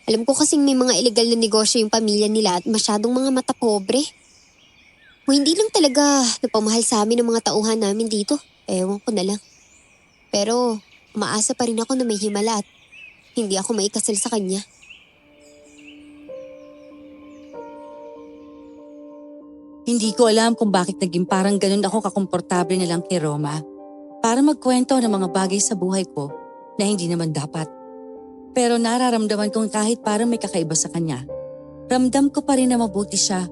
Alam ko kasing may mga illegal na negosyo yung pamilya nila at masyadong mga mata pobre. O hindi lang talaga napamahal sa amin ng mga tauhan namin dito. Ewan ko na lang. Pero umaasa pa rin ako na may himala at hindi ako maikasal sa kanya. Hindi ko alam kung bakit naging parang ganun ako kakomportable na lang kay Roma. Para magkwento ng mga bagay sa buhay ko na hindi naman dapat. Pero nararamdaman kong kahit parang may kakaiba sa kanya, ramdam ko pa rin na mabuti siya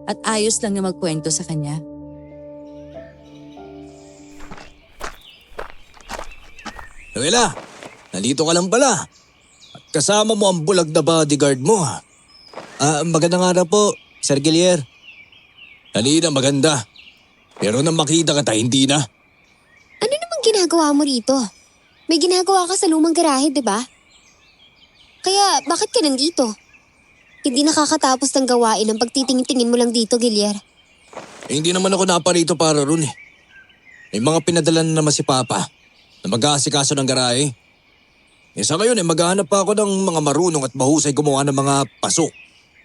at ayos lang na magkwento sa kanya. Luella, nandito ka lang pala. At kasama mo ang bulag na bodyguard mo. Magandang araw po, Sir Giliar. Kanina maganda. Pero nang makita ka hindi na. Ano namang ginagawa mo rito? May ginagawa ka sa lumang garahe, di ba? Kaya bakit ka nandito? Hindi nakakatapos ng gawain ang pagtitingin-tingin mo lang dito, Giliar. Hindi naman ako naparito para ron eh. May mga pinadala na naman si Papa na mag-aasikaso ng garahe. Sa ngayon maghahanap pa ako ng mga marunong at mahusay gumawa ng mga paso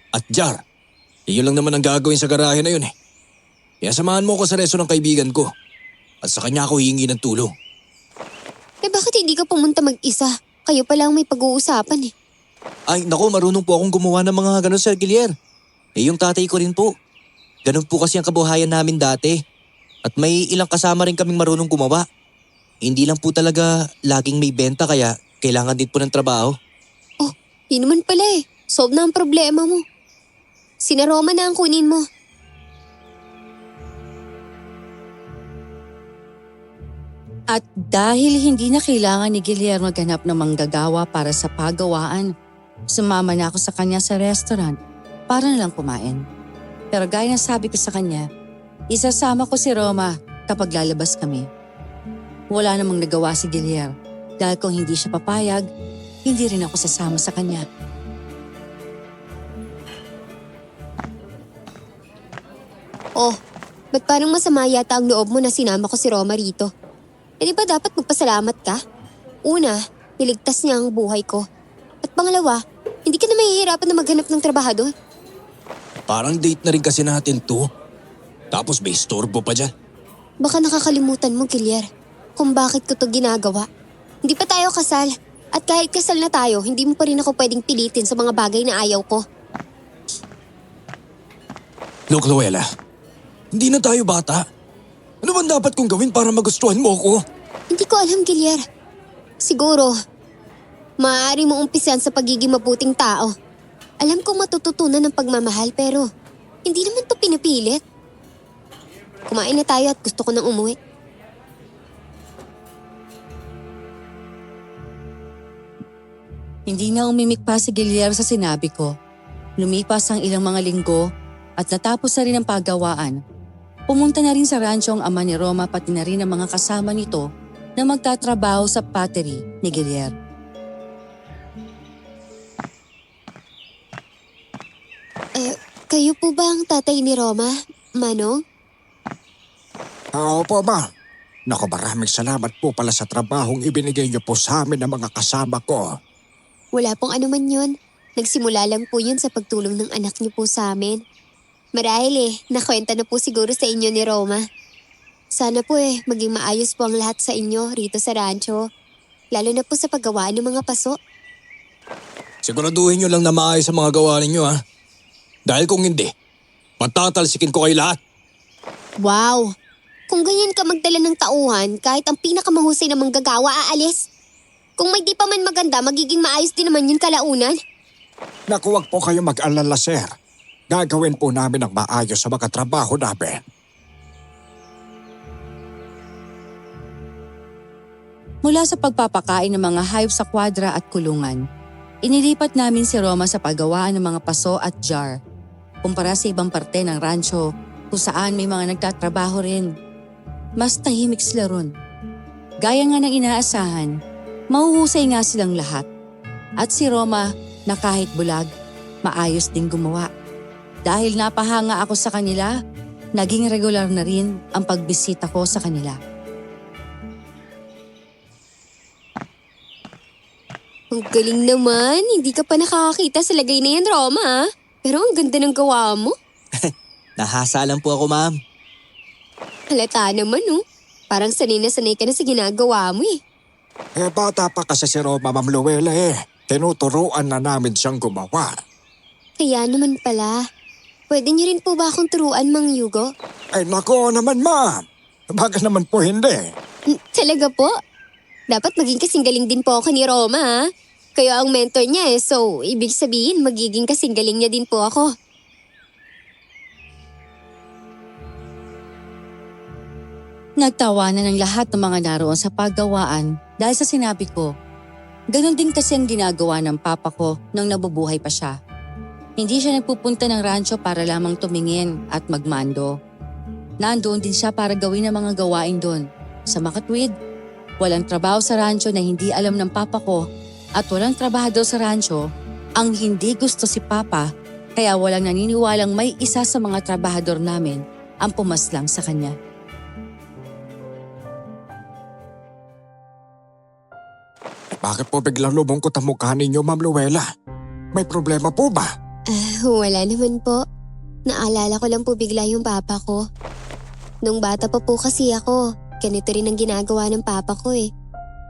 at jar. Iyon lang naman ang gagawin sa garahe na yun eh. Kaya samahan mo ko sa resto ng kaibigan ko at sa kanya ako hihingi ng tulong. Bakit hindi ka pumunta mag-isa? Kayo pa lang may pag-uusapan eh. Ay naku, marunong po akong gumawa ng mga ganun, Sir Gilier. Yung tatay ko rin po. Ganun po kasi ang kabuhayan namin dati. At may ilang kasama rin kaming marunong gumawa. Hindi lang po talaga laging may benta kaya kailangan din po ng trabaho. Oh, yun naman pala eh. Solve na ang problema mo. Sina Roma na ang kunin mo. At dahil hindi na kailangan ni Guillermo maghanap ng manggagawa para sa pagawaan, sumama na ako sa kanya sa restaurant para na lang kumain. Pero gaya ng sabi ko sa kanya, isasama ko si Roma kapag lalabas kami. Wala namang nagawa si Guillermo dahil kung hindi siya papayag, hindi rin ako sasama sa kanya. Oh, ba't parang masama yata ang loob mo na sinama ko si Roma rito? Di ba dapat magpasalamat ka? Una, niligtas niya ang buhay ko. At pangalawa, hindi ka na mahihirapan na maghanap ng trabahador. Parang date na rin kasi natin to. Tapos may istorbo pa dyan. Baka nakakalimutan mo, Guillermo, kung bakit ko to ginagawa. Hindi pa tayo kasal. At kahit kasal na tayo, hindi mo pa rin ako pwedeng pilitin sa mga bagay na ayaw ko. Look, Luella. Hindi na tayo bata. Ano bang dapat kong gawin para magustuhan mo ko? Hindi ko alam, Guillermo. Siguro, maaari mo umpisan sa pagiging mabuting tao. Alam kong matututunan ng pagmamahal pero hindi naman to pinipilit. Kumain na tayo at gusto ko nang umuwi. Hindi na umimik pa si Guillermo sa sinabi ko. Lumipas ang ilang mga linggo at natapos na rin ang paggawaan. Pumunta na rin sa rancho ang ama ni Roma pati na rin ang mga kasama nito na magtatrabaho sa pottery ni Guillermo. Kayo po ba ang tatay ni Roma, Manong? Oo po, ma. Naku, maraming salamat po pala sa trabahong ibinigay niyo po sa amin ng mga kasama ko. Wala pong anuman yun. Nagsimula lang po yun sa pagtulong ng anak niyo po sa amin. Marahil nakwenta na po siguro sa inyo ni Roma. Sana po maging maayos po ang lahat sa inyo rito sa rancho. Lalo na po sa paggawaan ng mga paso. Siguraduhin nyo lang na maayos ang mga gawa ninyo ha. Dahil kung hindi, matatalsikin ko kayo lahat. Wow! Kung ganyan ka magdala ng tauhan, kahit ang pinakamahusay na manggagawa aalis. Kung may di pa man maganda, magiging maayos din naman yun kalaunan. Naku, wag po kayo mag-alala, sir. Gagawin po namin ang maayos sa mga trabaho namin. Mula sa pagpapakain ng mga hayop sa kwadra at kulungan, inilipat namin si Roma sa paggawaan ng mga paso at jar. Kumpara sa ibang parte ng rancho kung saan may mga nagtatrabaho rin. Mas tahimik sila ron. Gaya nga ng inaasahan, mahuhusay nga silang lahat. At si Roma na kahit bulag, maayos din gumawa. Dahil napahanga ako sa kanila, naging regular na rin ang pagbisita ko sa kanila. Ang galing naman, hindi ka pa nakakakita sa lagay na yan, Roma. Pero ang ganda ng gawa mo. Nahasa lang po ako, ma'am. Halata naman, Parang sanay na sanay ka na sa ginagawa mo Bata pa kasi si Roma, Ma'am Luella Tinuturuan na namin siyang gumawa. Kaya naman pala. Pwede niyo rin po ba akong turuan, Mang Yugo? Ay nako naman, ma'am. Bakit naman po hindi? Talaga po? Dapat maging kasing galing din po ako ni Roma, ha? Kayo ang mentor niya so ibig sabihin magiging kasing galing niya din po ako. Nagtawanan ng lahat ng mga naroon sa paggawaan dahil sa sinabi ko. Ganon din kasi ang ginagawa ng papa ko nang nabubuhay pa siya. Hindi siya nagpupunta ng rancho para lamang tumingin at magmando. Nandoon din siya para gawin ang mga gawain doon. Sa makatwid, walang trabaho sa rancho na hindi alam ng papa ko at walang trabahador sa rancho ang hindi gusto si papa kaya walang naniniwalang may isa sa mga trabahador namin ang pumaslang sa kanya. Bakit po biglang lumungkot ang mukha ninyo, Ma'am Luella? May problema po ba? Wala naman po. Naalala ko lang po bigla yung papa ko. Nung bata pa po kasi ako, ganito rin ang ginagawa ng papa ko eh.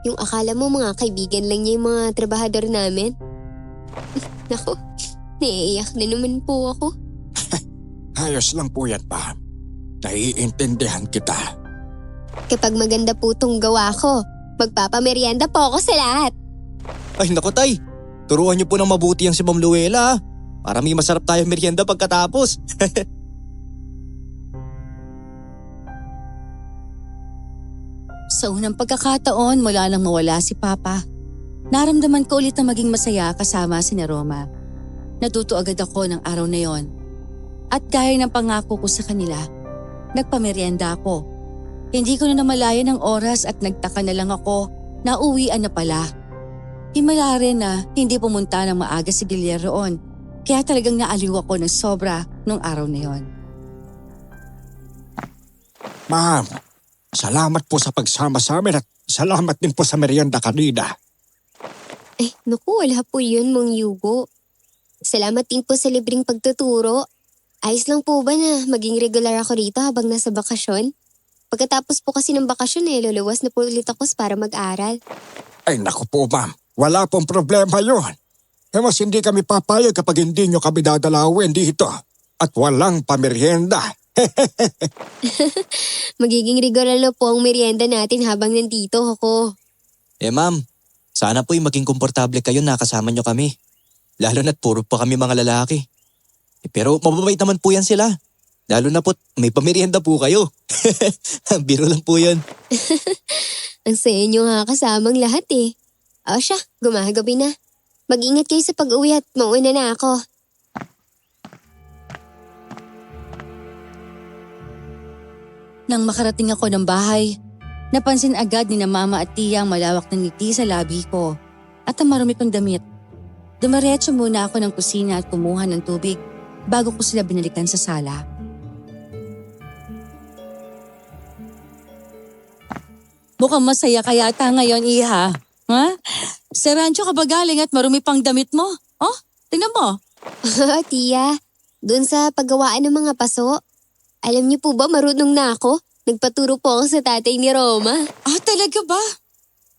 Yung akala mo mga kaibigan lang niya yung mga trabahador namin. Naku, naiiyak na naman po ako. Ayos lang po yan, ma'am. Naiintindihan kita. Kapag maganda po tong gawa ko, magpapamerienda po ako sa lahat. Ay naku tay, turuan niyo po ng mabuti ang si Ma'am Luella para may masarap tayong merienda pagkatapos. Sa unang pagkakataon mula nang mawala si Papa, naramdaman ko ulit na maging masaya kasama si Roma. Natuto agad ako ng araw na yon. At gaya ng pangako ko sa kanila, nagpamerienda ako. Hindi ko na namalayan ang oras at nagtaka na lang ako na uwian na pala. Himala rin na hindi pumunta ng maaga si Gilier roon, kaya talagang naaliw ako ng sobra nung araw na yon. Ma'am, salamat po sa pagsama sa amin at salamat din po sa merienda kanina. Naku, wala po yun, Mang Yugo. Salamat din po sa libreng pagtuturo. Ayos lang po ba na maging regular ako rito habang nasa bakasyon? Pagkatapos po kasi ng bakasyon luluwas na po ulit ako para mag-aral. Ay naku po, ma'am. Wala pong problema yun. Mas hindi kami papayag kapag hindi nyo kami dadalawin dito. At walang pamerienda. Magiging regular na po ang merienda natin habang nandito ako. Ma'am, sana po'y maging komportable kayo na kasama niyo kami. Lalo na't puro pa kami mga lalaki. Pero mababait naman po yan sila. Lalo na po't may pamerienda po kayo. Biro lang po yan. Ang saya nyo nga kasamang lahat eh. O siya, gumagabi na. Mag-ingat kayo sa pag-uwi at mauna na ako. Nang makarating ako ng bahay, napansin agad ni na mama at tiya ang malawak na ngiti sa labi ko at ang marumi kong damit. Dumiretso muna ako ng kusina at kumuha ng tubig bago ko sila binalikan sa sala. Mukhang masaya ka yata ngayon, Iha. Ha? Sa rancho ka ba galing at marumi pang damit mo? Oh, tingnan mo. Tiya, dun sa paggawaan ng mga paso, alam niyo po ba marunong na ako? Nagpaturo po ako sa tatay ni Roma. Ah, talaga ba?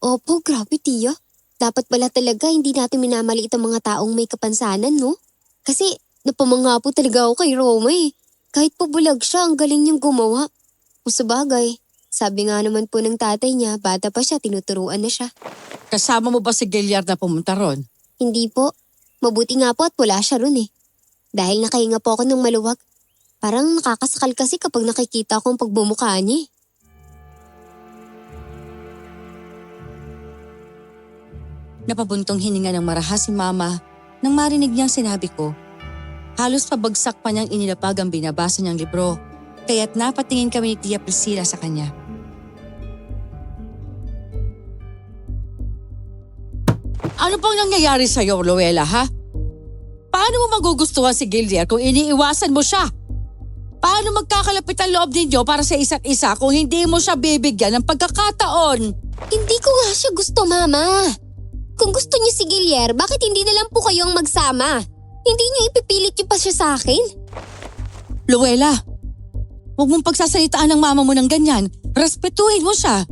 Opo, grabe tiya. Dapat pala talaga hindi natin minamaliit ang mga taong may kapansanan, no? Kasi napamanga po talaga ako kay Roma eh. Kahit po bulag siya, ang galing niyang gumawa. Kung sabagay, sabi nga naman po ng tatay niya, bata pa siya, tinuturuan na siya. Kasama mo ba si Giliar na pumunta ron? Hindi po. Mabuti nga po at wala siya ron eh. Dahil nakahinga po ako ng maluwag. Parang nakakasakal kasi kapag nakikita ko ang pagbumukha niya eh. Napabuntong hininga ng marahas si Mama nang marinig niyang sinabi ko. Halos pabagsak pa niyang inilapag ang binabasa niyang libro, kaya't napatingin kami ni Tia Priscilla sa kanya. Ano pang nangyayari sa'yo, Luella, ha? Paano mo magugustuhan si Giliar kung iniiwasan mo siya? Paano magkakalapit ang loob ninyo para sa isa't isa kung hindi mo siya bibigyan ng pagkakataon? Hindi ko nga siya gusto, Mama. Kung gusto niyo si Giliar, bakit hindi na lang po kayong magsama? Hindi niyo ipipilit niyo pa siya sa akin? Luella, huwag mong pagsasalitaan ng mama mo ng ganyan. Respetuhin mo siya.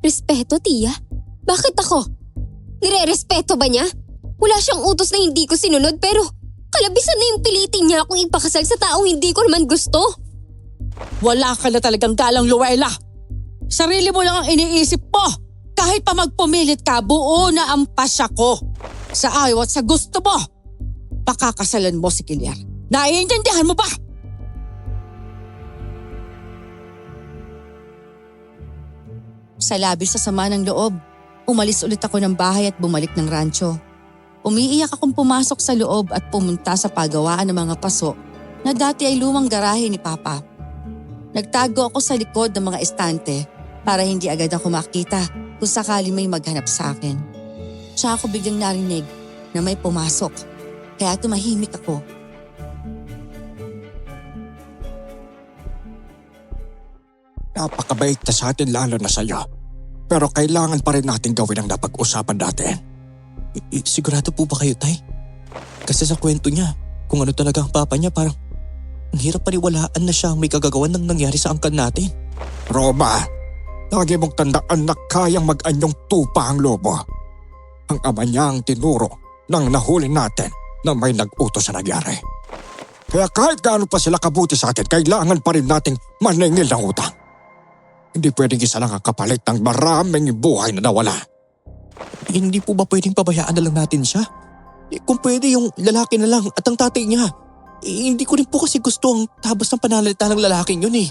Respeto, Tia? Bakit ako? Nire-respeto ba niya? Wala siyang utos na hindi ko sinunod pero kalabisan na yung pilitin niya akong ipakasal sa taong hindi ko naman gusto. Wala ka na talagang galang, Luella. Sarili mo lang ang iniisip mo. Kahit pa magpumilit ka, buo na ang pasya ko. Sa ayaw at sa gusto mo, pakakasalan mo si Giliar. Naiintindihan mo ba? Sa labis sa sama ng loob, umalis ulit ako ng bahay at bumalik ng rancho. Umiiyak akong pumasok sa loob at pumunta sa pagawaan ng mga paso na dati ay lumang garahe ni Papa. Nagtago ako sa likod ng mga estante para hindi agad ako makita kung sakali may maghanap sa akin. Tsaka ako biglang narinig na may pumasok, kaya tumahimik ako. Napakabait na sa atin lalo na sa'yo. Pero kailangan pa rin natin gawin ang napag-usapan natin. Sigurado po ba kayo, Tay? Kasi sa kwento niya, kung ano talaga ang papa niya, parang ang hirap paniwalaan na siya ang may kagagawan ng nangyari sa angkan natin. Roma, lagi mong tandaan na kayang mag-anyong tupa ang lobo. Ang ama niya ang tinuro nang nahuli natin na may nag-utos sa nangyari. Kaya kahit gaano pa sila kabuti sa atin, kailangan pa rin nating maningil ng utang. Hindi pwedeng isa lang ang kapalit ng maraming buhay na nawala. Hindi po ba pwedeng pabayaan na lang natin siya? Kung pwede yung lalaki na lang at ang tatay niya. Hindi ko rin po kasi gusto ang tabas ng pananalita ng lalaking yun eh.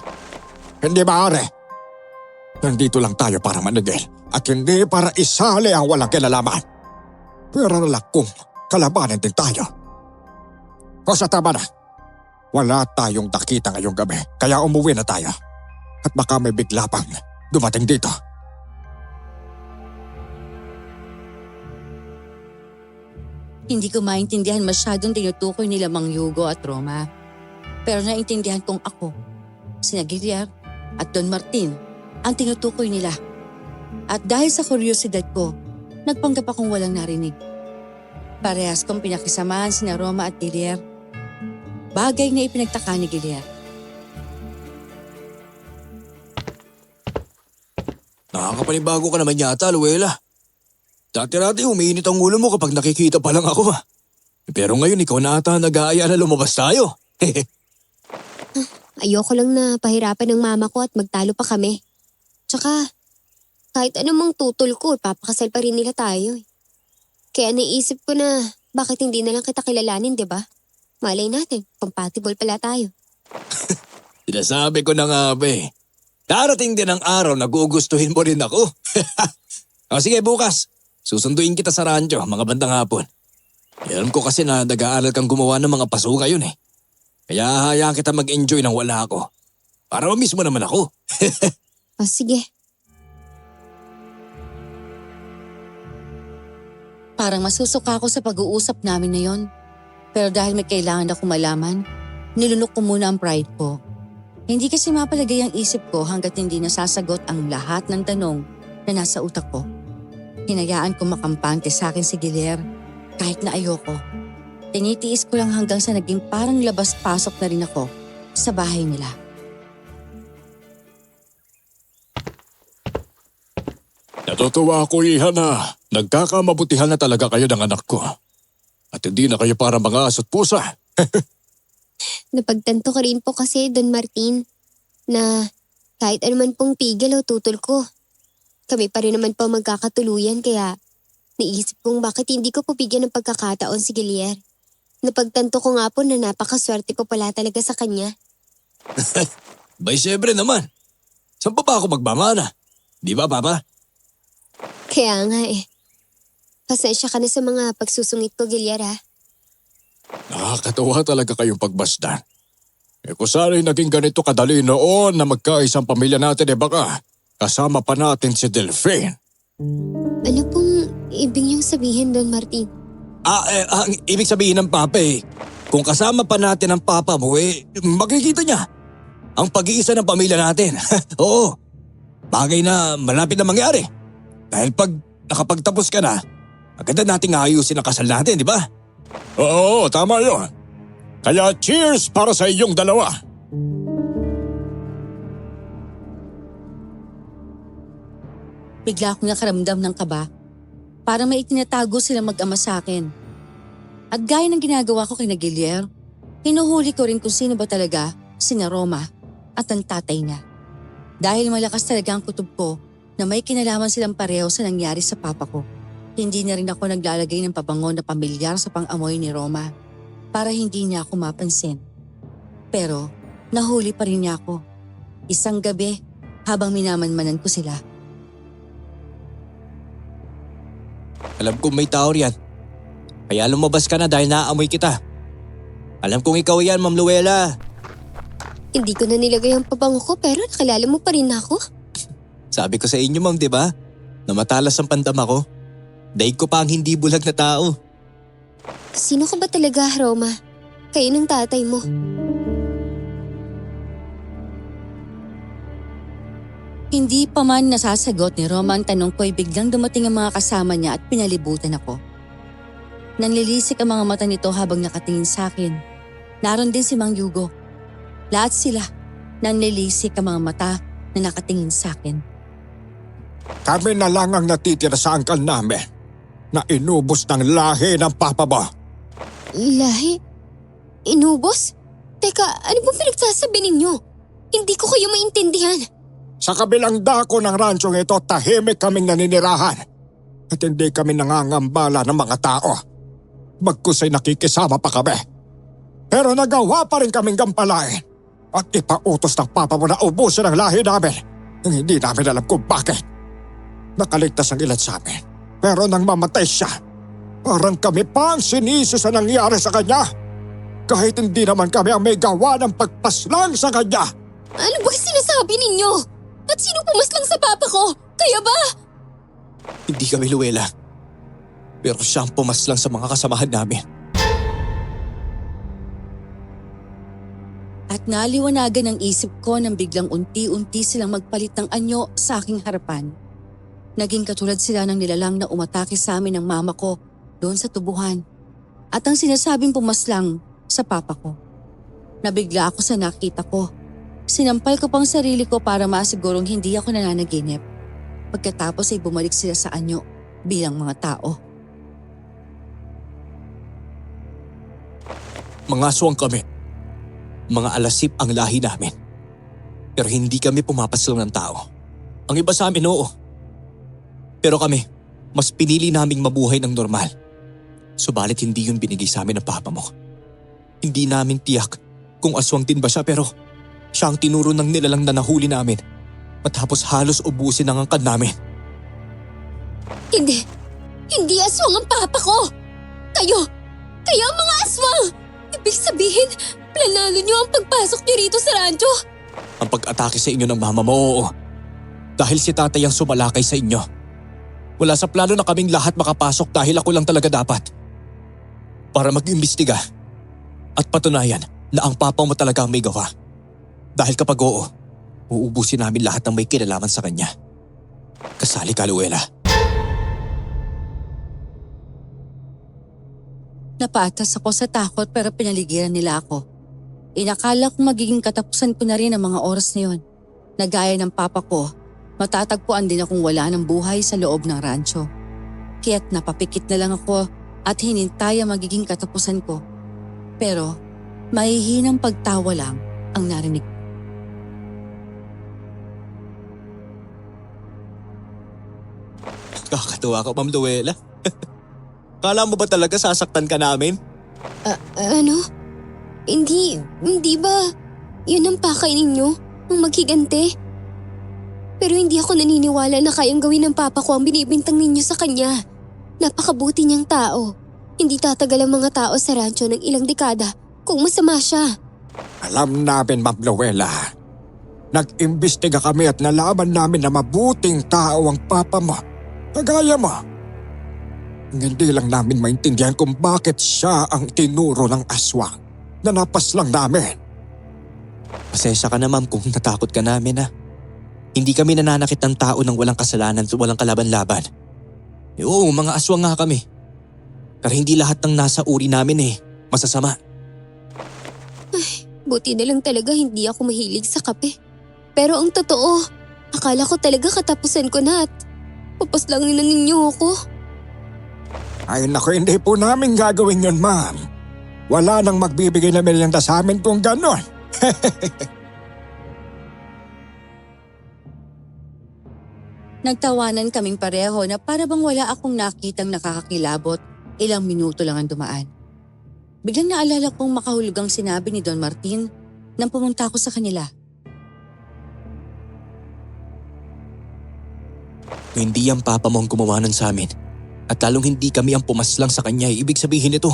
Hindi maaari. Nandito lang tayo para manigil at hindi para isali ang walang kinalaman. Pero na lang kung kalabanin din tayo. O sa tama na. Wala tayong nakita ngayong gabi kaya umuwi na tayo. At baka may bigla pang dumating dito. Hindi ko maintindihan masyadong tinutukoy nila Mang Hugo at Roma. Pero naintindihan kong ako, sina Guillermo at Don Martin ang tinutukoy nila. At dahil sa kuryosidad ko, nagpanggap akong walang narinig. Parehas kong pinakisamahan sina Roma at Guillermo. Bagay na ipinagtaka ni Guillermo. Nakakapanibago ka naman yata, Luella. Dati-dati umiinit ang ulo mo kapag nakikita pa lang ako. Pero ngayon ikaw na ata nag-aaya na lumabas tayo. Ayoko lang na pahirapan ng mama ko at magtalo pa kami. Tsaka, kahit anumang tutol ko, papakasal pa rin nila tayo. Kaya naisip ko na bakit hindi na lang kita kilalanin, di ba? Malay natin, compatible pala tayo. Sinasabi ko na nga ba eh. Darating din ang araw na gugustuhin mo rin ako. O sige bukas, susunduin kita sa rancho mga bandang hapon. Alam ko kasi na nag-aaral kang gumawa ng mga paso ngayon eh. Kaya hayaan kita mag-enjoy nang wala ako. Para mamiss mo naman ako. O sige, Parang masusuka ako sa pag-uusap namin na yon. Pero dahil may kailangan ako malaman, nilunok ko muna ang pride ko. Hindi kasi mapalagay ang isip ko hanggat hindi nasasagot ang lahat ng tanong na nasa utak ko. Hinayaan ko makampante sa akin si Guillermo kahit na ayoko. Tinitiis ko lang hanggang sa naging parang labas-pasok na rin ako sa bahay nila. Natutuwa ako, Iha, na nagkakamabutihan na talaga kayo ng anak ko. At hindi na kayo para mga aso't pusa. napagtanto ko rin po kasi, Don Martin, na kahit anuman pong pigil o tutol ko, kami pa rin naman po magkakatuluyan kaya naisip kong bakit hindi ko po bigyan ng pagkakataon si Guillermo. Napagtanto ko nga po na napakaswerte ko pala talaga sa kanya. Bay syempre naman. Saan pa ba ako magmamana? Di ba, Papa? Kaya nga eh. Pasensya ka na sa mga pagsusungit ko, Guillermo, ha? Nakakatuwa talaga kayong pagbasdan. Kung sana'y naging ganito kadali noon na magkaisang pamilya natin, baka kasama pa natin si Delphine. Ano pong ibig niyong sabihin, Don Martin? Ang ibig sabihin ng Papa eh, kung kasama pa natin ang Papa mo makikita niya ang pag-iisa ng pamilya natin. Oo, bagay na malapit na mangyari. Dahil pag nakapagtapos ka na, agad na nating ayusin ang kasal natin, di ba? Oo, tama yun. Kaya cheers para sa iyong dalawa. Bigla akong nakaramdam ng kaba. Parang may itinatago silang mag-ama sa akin. At gaya ng ginagawa ko kay na Guillermo, hinuhuli ko rin kung sino ba talaga sina Roma at ang tatay niya. Dahil malakas talaga ang kutob ko na may kinalaman silang pareho sa nangyari sa papa ko. Hindi na rin ako naglalagay ng pabango na pamilyar sa pang-amoy ni Roma para hindi niya ako mapansin. Pero nahuli pa rin niya ako. Isang gabi habang minamanmanan ko sila. Alam kong may tao riyan. Kaya lumabas ka na dahil naaamoy kita. Alam kong ikaw yan, Ma'am Luella. Hindi ko na nilagay ang pabango ko pero nakilala mo pa rin ako. Sabi ko sa inyo, Ma'am, di ba? Na matalas ang pandama ko. Daig ko pa ang hindi bulag na tao. Sino ka ba talaga, Roma? Kayo ng tatay mo. Hindi pa man nasasagot ni Roma ang tanong ko ay biglang dumating ang mga kasama niya at pinalibutan ako. Nanlilisik ang mga mata nito habang nakatingin sa akin. Naroon din si Mang Yugo. Lahat sila nanlilisik ang mga mata na nakatingin sa akin. Kami na lang ang natitira sa angkan namin na inubos ng lahi ng papa mo. Lahi? Inubos? Teka, ano bang pinagsasabi ninyo? Hindi ko kayo maintindihan. Sa kabilang dako ng ransyong ito, tahimik kaming naninirahan. At hindi kami nangangambala ng mga tao. Bagkus ay nakikisama pa kami. Pero nagawa pa rin kaming gampalain. At ipautos ng papa mo na ubusin ang lahi namin. Hindi namin alam kung bakit. Nakaligtas ang ilan sa amin. Pero nang mamatay siya, parang kami pa ang sinisi sa nangyari sa kanya. Kahit hindi naman kami ang may gawa ng pagpaslang sa kanya. Ano ba sinasabi ninyo? At sino pumaslang sa papa ko? Kaya ba? Hindi kami, Luella. Pero siya ang pumaslang sa mga kasamahan namin. At naliwanagan ang isip ko nang biglang unti-unti silang magpalit ng anyo sa aking harapan. Naging katulad sila ng nilalang na umatake sa amin ng mama ko doon sa tubuhan. At ang sinasabing pumaslang sa papa ko. Nabigla ako sa nakita ko. Sinampal ko pang sarili ko para masigurong hindi ako nananaginip. Pagkatapos ay bumalik sila sa anyo bilang mga tao. Mga aswang kami. Mga alasip ang lahi namin. Pero hindi kami pumapaslang ng tao. Ang iba sa amin, oo. Pero kami, mas pinili naming mabuhay ng normal. Subalit hindi yun binigay sa amin ng papa mo. Hindi namin tiyak kung aswang din ba siya pero siya ang tinuro ng nilalang na nahuli namin matapos halos ubusin ang angkan namin. Hindi. Hindi aswang ang papa ko. Kayo ang mga aswang. Ibig sabihin, planado niyo ang pagpasok niyo rito sa rancho. Ang pag-atake sa inyo ng mama mo, oo. Dahil si tatay ang sumalakay sa inyo. Wala sa plano na kaming lahat makapasok dahil ako lang talaga dapat. Para mag-imbestiga at patunayan na ang papa mo talaga ang may gawa. Dahil kapag oo, uubusin namin lahat ng may kinalaman sa kanya. Kasali ka, Luella. Napatas ako sa takot pero pinaligiran nila ako. Inakala kong magiging katapusan ko na rin ang mga oras na yun. Nagaya ng papa ko, matatagpuan din akong wala ng buhay sa loob ng rancho. Kaya't napapikit na lang ako at hinintay ang magiging katapusan ko. Pero mahihinang pagtawa lang ang narinig ko. Kakatuwa ka, Ma'am Luella. Kala mo ba talaga sasaktan ka namin? Ano? Hindi ba yun ang pakay ninyo? Ang maghigante? Pero hindi ako naniniwala na kayang gawin ng papa ko ang binibintang ninyo sa kanya. Napakabuti niyang tao. Hindi tatagal ang mga tao sa rancho ng ilang dekada kung masama siya. Alam namin, Ma'am Luella. Nag-imbestiga kami at nalaman namin na mabuting tao ang papa mo. Kagaya mo. Hindi lang namin maintindihan kung bakit siya ang tinuro ng aswang na napaslang namin. Pasensya ka na, Ma'am, kung natakot ka namin, ha. Hindi kami nananakit ng tao ng walang kasalanan at walang kalaban-laban. Oo, mga aswang nga kami. Pero hindi lahat ng nasa uri namin masasama. Buti na lang talaga hindi ako mahilig sa kape. Pero ang totoo, akala ko talaga katapusan ko na at papaslangin na ninyo ako. Ay naku, hindi po namin gagawin yun, Ma'am. Wala nang magbibigay na merienda sa amin kung gano'n. Nagtawanan kaming pareho na para bang wala akong nakitang nakakakilabot, ilang minuto lang ang dumaan. Biglang naalala kong makahulugang sinabi ni Don Martin nang pumunta ako sa kanila. Kung hindi ang papa mo ang gumawa nun sa amin at lalong hindi kami ang pumaslang sa kanya, ibig sabihin nito,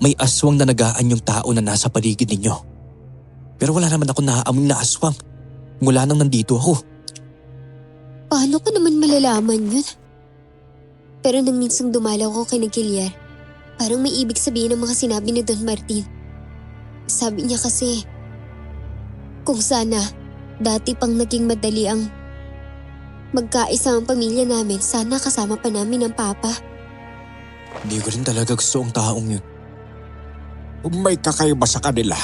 may aswang na nagaan yung tao na nasa paligid ninyo. Pero wala naman ako naaamoy na aswang mula nang nandito ako. Paano ko naman malalaman yun? Pero nang minsang dumalaw ko kay Nagilier, parang may ibig sabihin ng mga sinabi ni Don Martin. Sabi niya kasi, kung sana dati pang naging madali ang Magkaisa ang pamilya namin, sana kasama pa namin ang papa. Hindi ko rin talaga gusto ang taong yun. Kung may kakaiba sa kanila,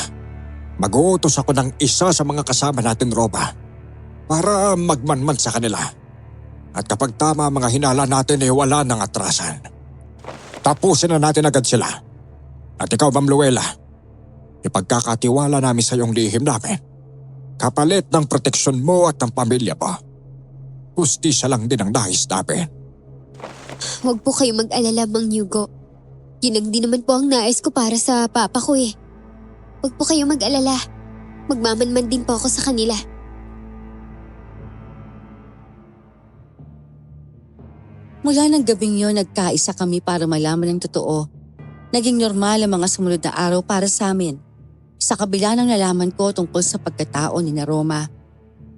mag-uutos ako ng isa sa mga kasama natin, Roba, para magmanman sa kanila. At kapag tama ang mga hinala natin ay wala nang atrasan. Tapusin na natin agad sila. At ikaw, Ma'am Luella, ipagkakatiwala namin sa iyong lihim namin. Kapalit ng proteksyon mo at ng pamilya mo. Hustisya lang din ang nais namin. Huwag po kayo mag-alala, Mang Hugo. Yun lang din naman po ang nais ko para sa papa ko eh. Huwag po kayo mag-alala. Magmamanman din po ako sa kanila. Mula ng gabing yun, nagkaisa kami para malaman ng totoo. Naging normal ang mga sumunod na araw para sa amin. Sa kabila ng nalaman ko tungkol sa pagkatao ni na Roma,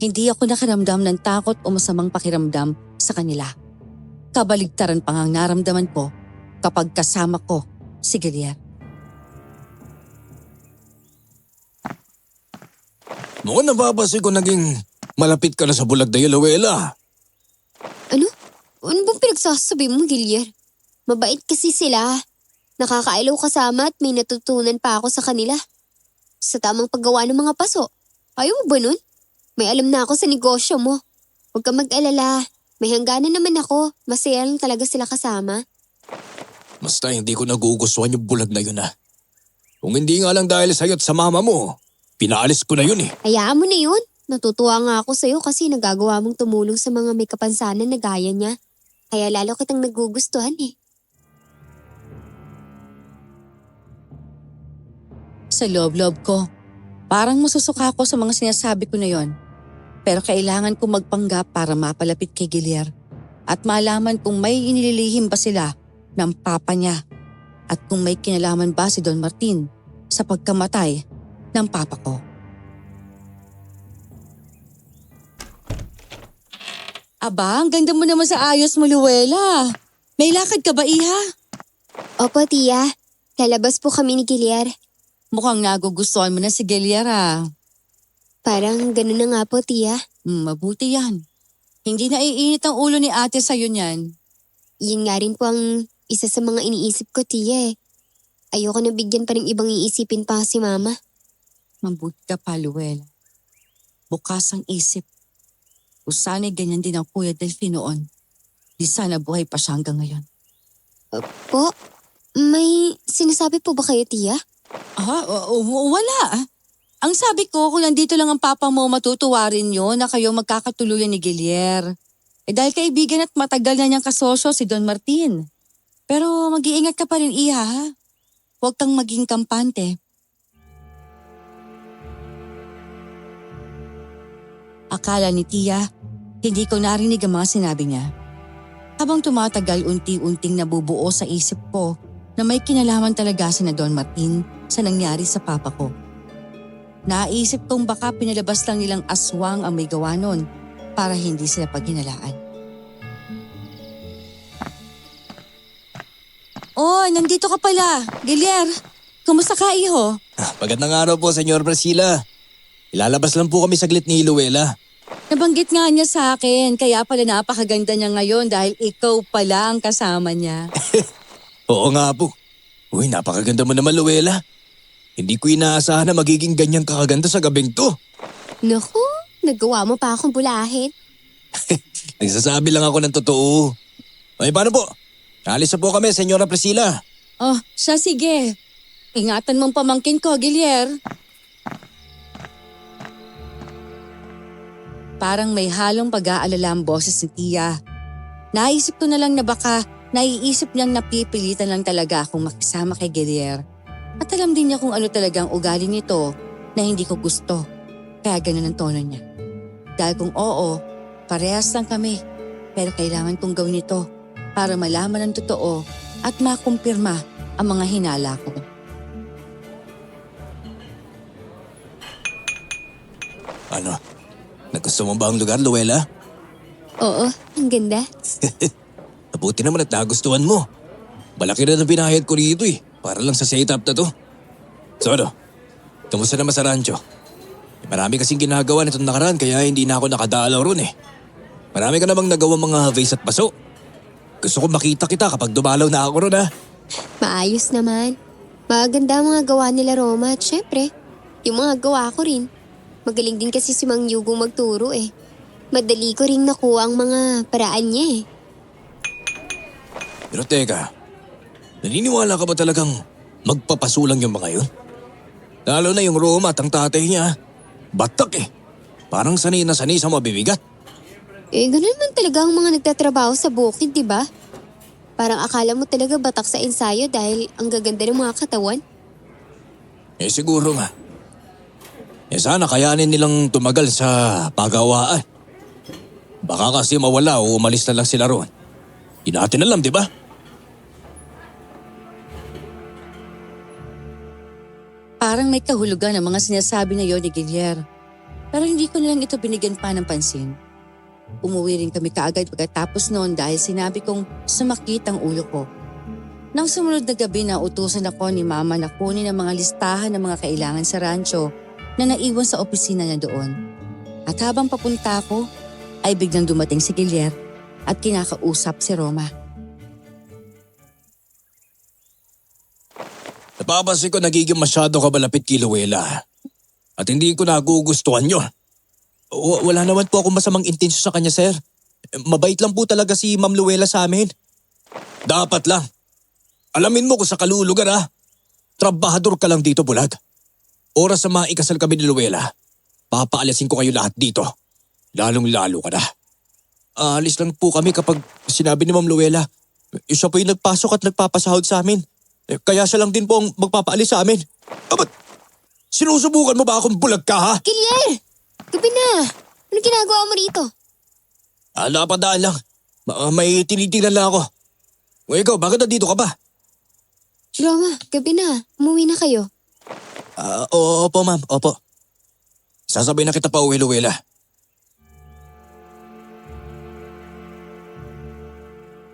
hindi ako nakaramdam ng takot o masamang pakiramdam sa kanila. Kabaligtaran pang ang naramdaman ko kapag kasama ko si Gilier. Mukhang nababasi ko naging malapit ka na sa bulag na Luella. Ano? Ano bang pinagsasabi mo, Gilier? Mabait kasi sila. Nakakailaw kasama at may natutunan pa ako sa kanila. Sa tamang paggawa ng mga paso. Ayaw mo ba nun? May alam na ako sa negosyo mo. Huwag ka mag-alala. May hangganan naman ako. Masaya lang talaga sila kasama. Basta hindi ko nagugustuhan yung bulag na yun Kung hindi nga lang dahil sa'yo at sa mama mo, pinaalis ko na yun Hayaan mo na yun. Natutuwa nga ako sa'yo kasi nagagawa mong tumulong sa mga may kapansanan na gaya niya. Kaya lalo kitang nagugustuhan eh. Sa loob-loob ko, parang masusuka ako sa mga sinasabi ko na yon. Pero kailangan kong magpanggap para mapalapit kay Gilier at malaman kung may inililihim ba sila ng papa niya at kung may kinalaman ba si Don Martin sa pagkamatay ng papa ko. Aba, ang ganda mo naman sa ayos mo, Luella. May lakad ka ba, Iha? Opo, tiya. Lalabas po kami ni Gilier. Mukhang nagugustuhan mo na si Gilier Parang ganun na nga po, tiya. Mabuti yan. Hindi na iinit ang ulo ni ate sa'yo niyan. Yun nga rin po ang isa sa mga iniisip ko, tiya eh. Ayoko na bigyan pa ng ibang iisipin pa si mama. Mabuti ka pa, Luella. Bukas ang isip. Kung sana'y ganyan din ang Kuya Delphi noon, di sana buhay pa siya hanggang ngayon. Po, may sinasabi po ba kayo, tiya? Wala. Ang sabi ko, kung nandito lang ang papa mo, matutuwa rin yun na kayo magkakatuluyan ni Gilier. Dahil kaibigan at matagal na niyang kasosyo si Don Martin. Pero mag-iingat ka pa rin, Iha, ha? Huwag kang maging kampante. Akala ni Tia, hindi ko narinig ang mga sinabi niya. Habang tumatagal, unti-unting nabubuo sa isip ko na may kinalaman talaga si na Don Martin sa nangyari sa papa ko. Naisip kong baka pinalabas lang nilang aswang ang may gawa nun para hindi sila paghinalaan. Oh, nandito ka pala. Gilier, kumusta ka, iho? Magandang araw po, Senyor Priscilla. Ilalabas lang po kami saglit ni Luella. Nabanggit nga niya sa akin, kaya pala napakaganda niya ngayon dahil ikaw pala ang kasama niya. Oo nga po. Uy, napakaganda mo naman, Luella. Hindi ko inaasahan na magiging ganyang kakaganda sa gabing to. Naku, nagawa mo pa akong bulahin. Nagsasabi lang ako ng totoo. Ay, paano po? Alis na po kami, Senyora Priscilla. Oh, siya sige. Ingatan mong pamangkin ko, Gilier. Parang may halong pag-aalala ang boses ni Tia. Naisip ko na lang na baka naiisip niyang napipilitan lang talaga akong makisama kay Gilier. At alam din niya kung ano talagang ugali nito na hindi ko gusto. Kaya ganun ang tono niya. Dahil kung oo, parehas lang kami. Pero kailangan kong gawin ito para malaman ang totoo at makumpirma ang mga hinala ko. Ano? Nagusto mo ba ang lugar, Luella? Oo, ang ganda. Mabuti naman at nagustuhan mo. Malaki na ang binayad ko rito para lang sa setup na to. So ano? Kamusta naman sa rancho? Marami kasing ginagawa nitong nakaraan kaya hindi na ako nakadalaw ron . Marami ka namang nagawa mga vase at baso. Gusto ko makita kita kapag dumalaw na ako ron ha. Maayos naman. Maganda ang mga gawa nila Roma at syempre, yung mga gawa ko rin. Magaling din kasi si Mang Yugo magturo eh. Madali ko ring nakuha ang mga paraan niya eh. Pero teka, naniniwala ka ba talagang magpapasulang yung mga yun? Lalo na yung Roma at ang tatay niya. Batak eh. Parang sanay na sanay sa mabibigat. Eh, ganun man talaga ang mga nagtatrabaho sa bukid, di ba? Parang akala mo talaga batak sa ensayo dahil ang gaganda ng mga katawan. Eh siguro nga. Eh sana kayanin nilang tumagal sa pagawaan. Baka kasi mawala o umalis na lang sila roon. Di natin alam, di ba? Parang may kahulugan ang mga sinasabi na yon ni Guillier. Pero hindi ko nilang ito binigyan pa ng pansin. Umuwi rin kami kaagad pagkatapos noon dahil sinabi kong sumakit ang ulo ko. Nang sumunod na gabi na utusan ako ni Mama na kunin ang mga listahan ng mga kailangan sa rancho na naiwan sa opisina niya doon. At habang papunta ako, ay biglang dumating si Guillier at kinakausap si Roma. Napapansin ko nagiging masyado ka malapit kay Luella. At hindi ko nagugustuhan yun. Wala naman po akong masamang intensyon sa kanya, sir. Mabait lang po talaga si Ma'am Luella sa amin. Dapat lang. Alamin mo kung sa kalulugar ha. Trabahador ka lang dito, bulag. Oras na maikasal kami ni Luella, papaalisin ko kayo lahat dito. Lalong-lalo ka na. Aalis lang po kami kapag sinabi ni Ma'am Luella, siya po yung nagpasok at nagpapasahod sa amin. Kaya siya lang din po ang magpapaalis sa amin. Ba't sinusubukan mo ba akong bulag ka ha? Guillier! Gabi na! Ano ginagawa mo rito? Napadaan lang. May tinitingnan lang ako. O ikaw, bakit nandito ka ba? Roma, gabi na. Umuwi na kayo. Opo ma'am, opo. Sasabay na kita pa uwi, Luella.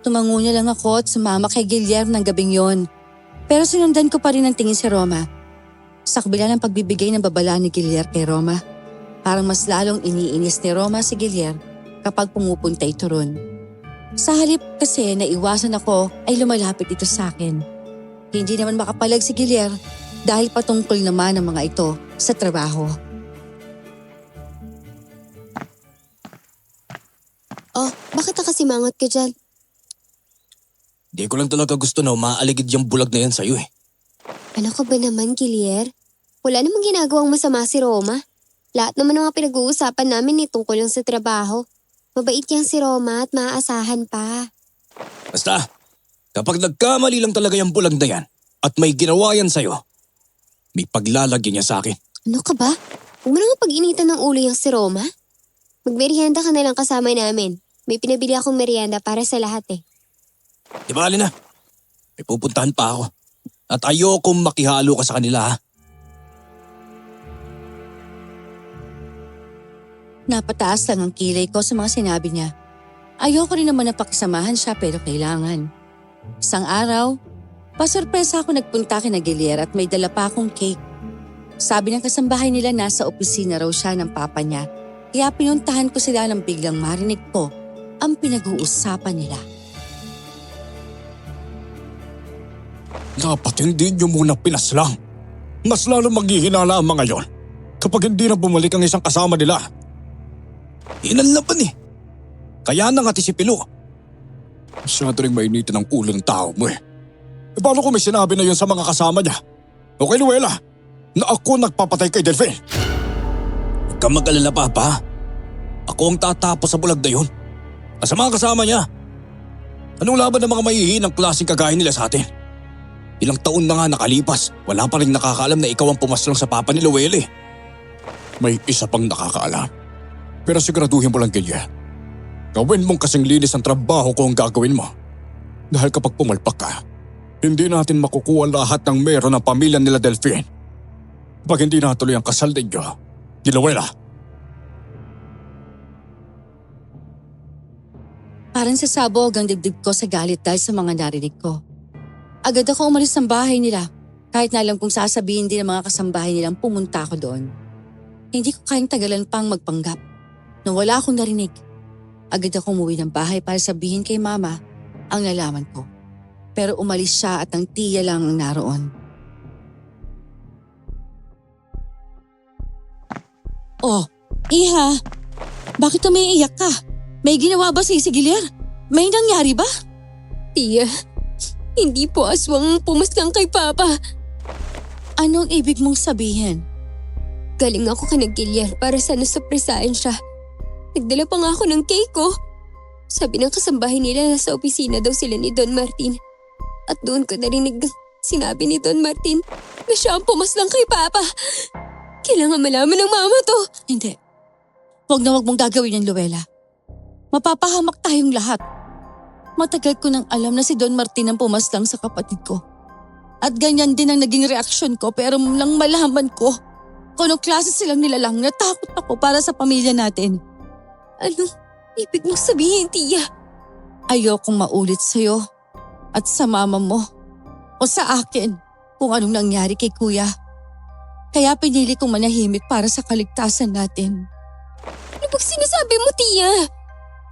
Tumango niya lang ako at sumama kay Guillier ng gabing yon. Pero sinundan ko pa rin ang tingin si Roma. Sa kabila ng pagbibigay ng babala ni Guillier kay Roma, parang mas lalong iniinis ni Roma si Guillier kapag pumupunta ito ron. Sa halip kasi naiwasan ako ay lumalapit ito sa akin. Hindi naman makapalag si Guillier dahil patungkol naman ang mga ito sa trabaho. Oh, bakit nakasimangot ka dyan? Di ko lang talaga gusto na umaaligid yung bulag na yan sa'yo eh. Ano ka ba naman, Guillier? Wala namang ginagawang masama si Roma. Lahat naman ng mga pinag-uusapan namin tungkol lang sa trabaho. Mabait yang si Roma at maaasahan pa. Basta, kapag nagkamali lang talaga yung bulag na yan at may ginawa yan sa'yo, may paglalagyan niya sa akin. Ano ka ba? Huwag mo na nga pag-initan ng ulo yung si Roma. Magmerienda ka na lang kasama namin. May pinabili akong merienda para sa lahat eh. Di ba, Alina? May pupuntahan pa ako. At ayokong makihalo ka sa kanila ha. Napataas lang ang kilay ko sa mga sinabi niya. Ayoko rin naman na pakisamahan siya pero kailangan. Isang araw, pasurpresa ako nagpunta kina Guillier at may dala pa akong cake. Sabi ng kasambahay nila nasa opisina raw siya ng papa niya. Kaya pinuntahan ko sila nang biglang marinig ko ang pinag-uusapan nila. Dapat hindi niyo muna pinaslang. Mas lalo maghihinala ang mga yon kapag hindi na bumalik ang isang kasama nila. Inanlapan eh. Kaya na nga si Pilo. Masyado rin mainitin ang ulo ng tao mo eh. E paano kung may sinabi na yun sa mga kasama niya? O kay Luella, na ako nagpapatay kay Delphine? Huwag kang mag-alala, Papa. Ako ang tatapos sa bulag na yun. At sa mga kasama niya. Anong laban ng mga mahihinang klaseng kagaya nila sa atin? Ilang taon na nga nakalipas, wala pa rin nakakaalam na ikaw ang pumaslang sa papa ni Luella eh. May isa pang nakakaalam. Pero siguraduhin mo lang, Guillier. Gawin mong kasing linis ang trabaho ko ang gagawin mo. Dahil kapag pumalpak ka, hindi natin makukuha lahat ng meron ng pamilya nila Delphine. Pag hindi natuloy ang kasal ninyo, ni Luella. Parang sasabog ang dibdib ko sa galit dahil sa mga narinig ko. Agad ako umalis ng bahay nila kahit na alam kong sasabihin din ng mga kasambahay nilang pumunta ako doon. Hindi ko kayang tagalan pang magpanggap na wala akong narinig Agad ako umuwi ng bahay para sabihin kay Mama ang nalaman ko. Pero umalis siya at ang tiya lang ang naroon. Oh, Iha, bakit umiiyak ka? May ginawa ba si Gilyar? May nangyari ba? Tia, hindi po aswang pumaslang kay Papa. Anong ibig mong sabihin? Galing ako kay Gilyar para sana surpresahin siya. Nagdala pa nga ako ng cake ko. Sabi ng kasambahay nila na sa opisina daw sila ni Don Martin. At doon ko narinig sinabi ni Don Martin na siya ang pumaslang kay Papa. Kailangan malaman ng mama to. Hindi. Huwag na huwag mong gagawin yan, Luella. Mapapahamak tayong lahat. Matagal ko nang alam na si Don Martin ang pumaslang sa kapatid ko. At ganyan din ang naging reaksyon ko pero nang malaman ko kung anong klase silang nilalang, natakot ako para sa pamilya natin. Anong ibig mong sabihin, Tia? Ayokong maulit sa'yo at sa mama mo o sa akin kung anong nangyari kay Kuya. Kaya pinili kong manahimik para sa kaligtasan natin. Ano bang sinasabi mo, Tia?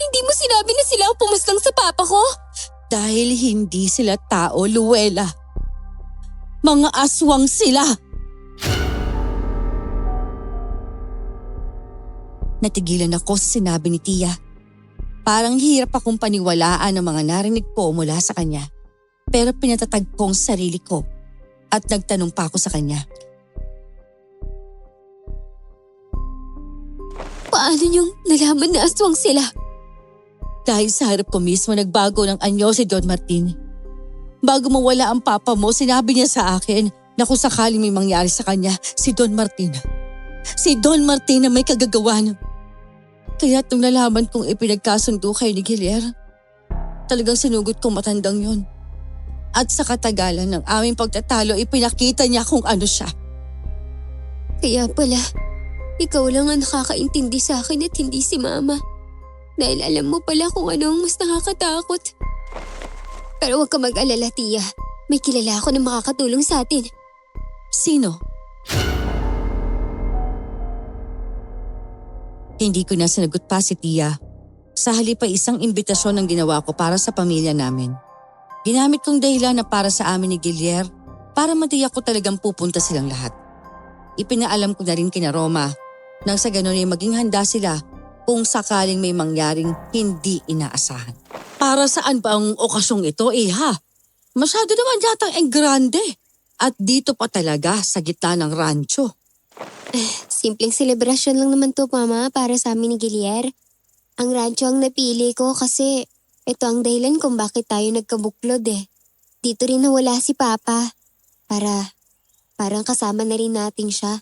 Hindi mo sinabi na sila ang pumaslang sa Papa ko? Dahil hindi sila tao, Luella. Mga aswang sila! Natigilan ako sa sinabi ni Tia. Parang hirap akong paniwalaan ang mga narinig ko mula sa kanya. Pero pinatatag ko ang sarili ko at nagtanong pa ako sa kanya. Paano niyong nalaman na aswang sila? Dahil sa harap ko mismo nagbago ng anyo si Don Martin. Bago mawala ang papa mo, sinabi niya sa akin na kung sakaling may mangyari sa kanya, si Don Martin. Si Don Martin na may kagagawan. Kaya nung nalaman kong ipinagkasundo kay ni Gilyar, talagang sinugot ko matandang yon. At sa katagalan ng aming pagtatalo, ipinakita niya kung ano siya. Kaya pala, ikaw lang ang nakakaintindi sa akin at hindi si Mama. Dahil alam mo pala kung ano ang mas nakakatakot. Pero huwag ka mag-alala, Tia. May kilala ako na makakatulong sa atin. Sino? Hindi ko na sinagot pa si Tia. Sa halip ay isang imbitasyon ang ginawa ko para sa pamilya namin. Ginamit kong dahilan na para sa amin ni Gilyar para matiyak ko talagang pupunta silang lahat. Ipinaalam ko na rin kina Roma nang sa ganun ay maging handa sila kung sakaling may mangyaring hindi inaasahan. Para saan ba ang okasyong ito, Iha? Masyado naman yata ang grande. At dito pa talaga sa gitna ng rancho. Simpleng selebrasyon lang naman to, Mama, para sa amin ni Gilyar. Ang rancho ang napili ko kasi ito ang dahilan kung bakit tayo nagkabuklod eh. Dito rin nawala si Papa. Parang kasama na rin natin siya.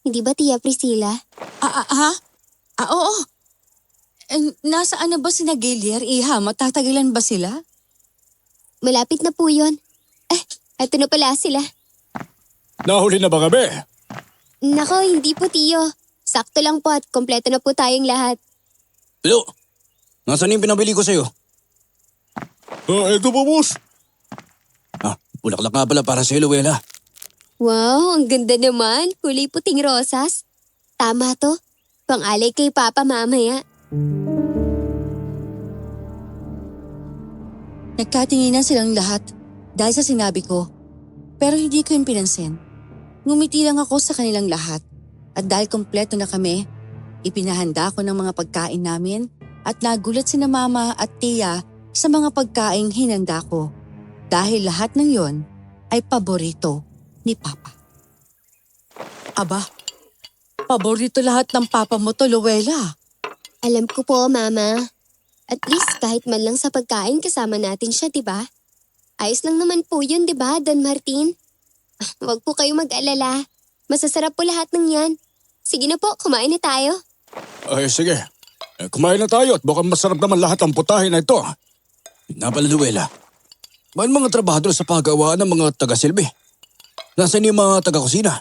Hindi ba, Tia Priscilla? Oo. Nasaan na ba si Gilyar, Iha? Matatagalan ba sila? Malapit na po yun. Eto na pala sila. Nahuli na ba kami? Nako, hindi po, Tiyo. Sakto lang po at kompleto na po tayong lahat. Hello? Nasaan yung pinabili ko sa'yo? Ito po, boss. Bulaklak nga pala para sa'yo, Luella. Wow, ang ganda naman. Kulay puting rosas. Tama to. Pang-alay kay Papa mamaya. Nagkatinginan silang lahat dahil sa sinabi ko. Pero hindi ko yung pinansin. Ngumiti lang ako sa kanilang lahat. At dahil kompleto na kami, ipinahanda ko ng mga pagkain namin at nagulat sina Mama at Tia sa mga pagkaing hinanda ko. Dahil lahat ng yon ay paborito ni Papa. Aba, paborito lahat ng Papa mo to, Luella. Alam ko po, Mama. At least kahit man lang sa pagkain kasama natin siya, diba? Ayos lang naman po yun, diba, Don Martin? Huwag po kayo mag-alala. Masasarap po lahat ng yan. Sige na po, kumain na tayo. Ay, sige. Kumain na tayo at baka masarap naman lahat ang putahe na ito. Napala, Luella. Mahal mga trabahador sa pagawaan ng mga taga-silbi. Nasaan yung mga taga-kusina?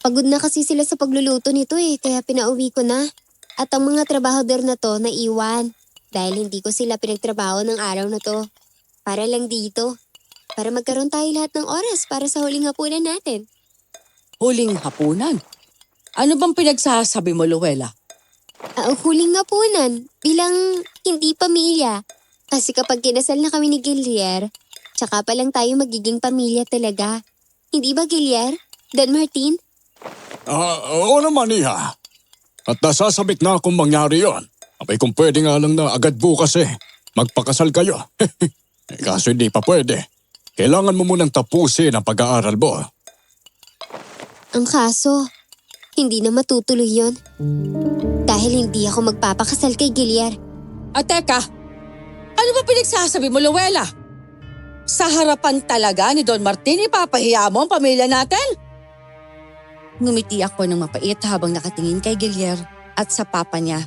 Pagod na kasi sila sa pagluluto nito kaya pinauwi ko na. At ang mga trabahador na to naiwan. Dahil hindi ko sila pinagtrabaho ng araw na to. Para lang dito. Para magkaroon tayo lahat ng oras para sa huling hapunan natin. Huling hapunan? Ano bang pinagsasabi mo, Luella? Huling ngapunan bilang hindi pamilya. Kasi kapag kinasal na kami ni Gilier, tsaka pa lang tayo magiging pamilya talaga. Hindi ba, Gilier? Dan Martin? Oo naman, Iha. At nasasabik na akong mangyari yon. Abay kung pwede nga lang na agad bukas magpakasal kayo. Kaso hindi pa pwede. Kailangan mo munang tapusin ang pag-aaral mo. Ang kaso, hindi na matutuloy yon. Dahil hindi ako magpapakasal kay Gilier. At teka, ano ba pinagsasabi mo, Luella? Sa harapan talaga ni Don Martin, ipapahiya mo ang pamilya natin? Ngumiti ako ng mapait habang nakatingin kay Gilier at sa papa niya.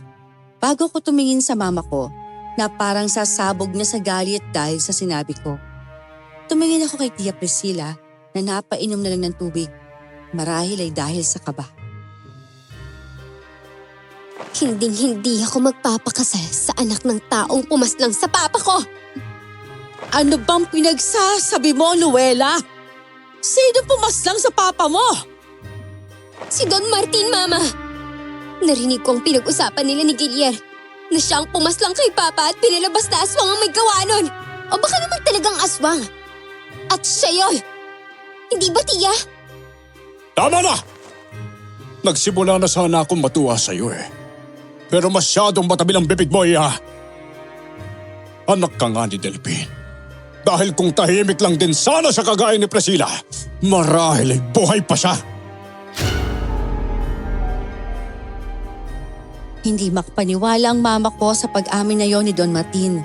Bago ko tumingin sa mama ko na parang sasabog na sa galit dahil sa sinabi ko. Tumingin ako kay Tia Priscilla na napainom na lang ng tubig. Marahil ay dahil sa kaba. Hinding-hindi ako magpapakasal sa anak ng taong pumaslang sa papa ko. Ano bang pinagsasabi mo, Luella? Sino pumaslang sa papa mo? Si Don Martin, Mama. Narinig ko ang pinag-usapan nila ni Gilier na siyang pumaslang kay Papa at pinalabas na aswang ang may gawa nun. O baka naman talagang aswang. At siya yun. Hindi ba, Tia? Tama na! Nagsimula na sana akong matuwa sa'yo Pero masyadong matabil ang bibig mo, Iha. Anak ka nga ni Delphine. Dahil kung tahimik lang din sana sa kagaya ni Priscilla, marahil ay buhay pa siya. Hindi makapaniwala ang mama ko sa pag-amin na yon ni Don Martin.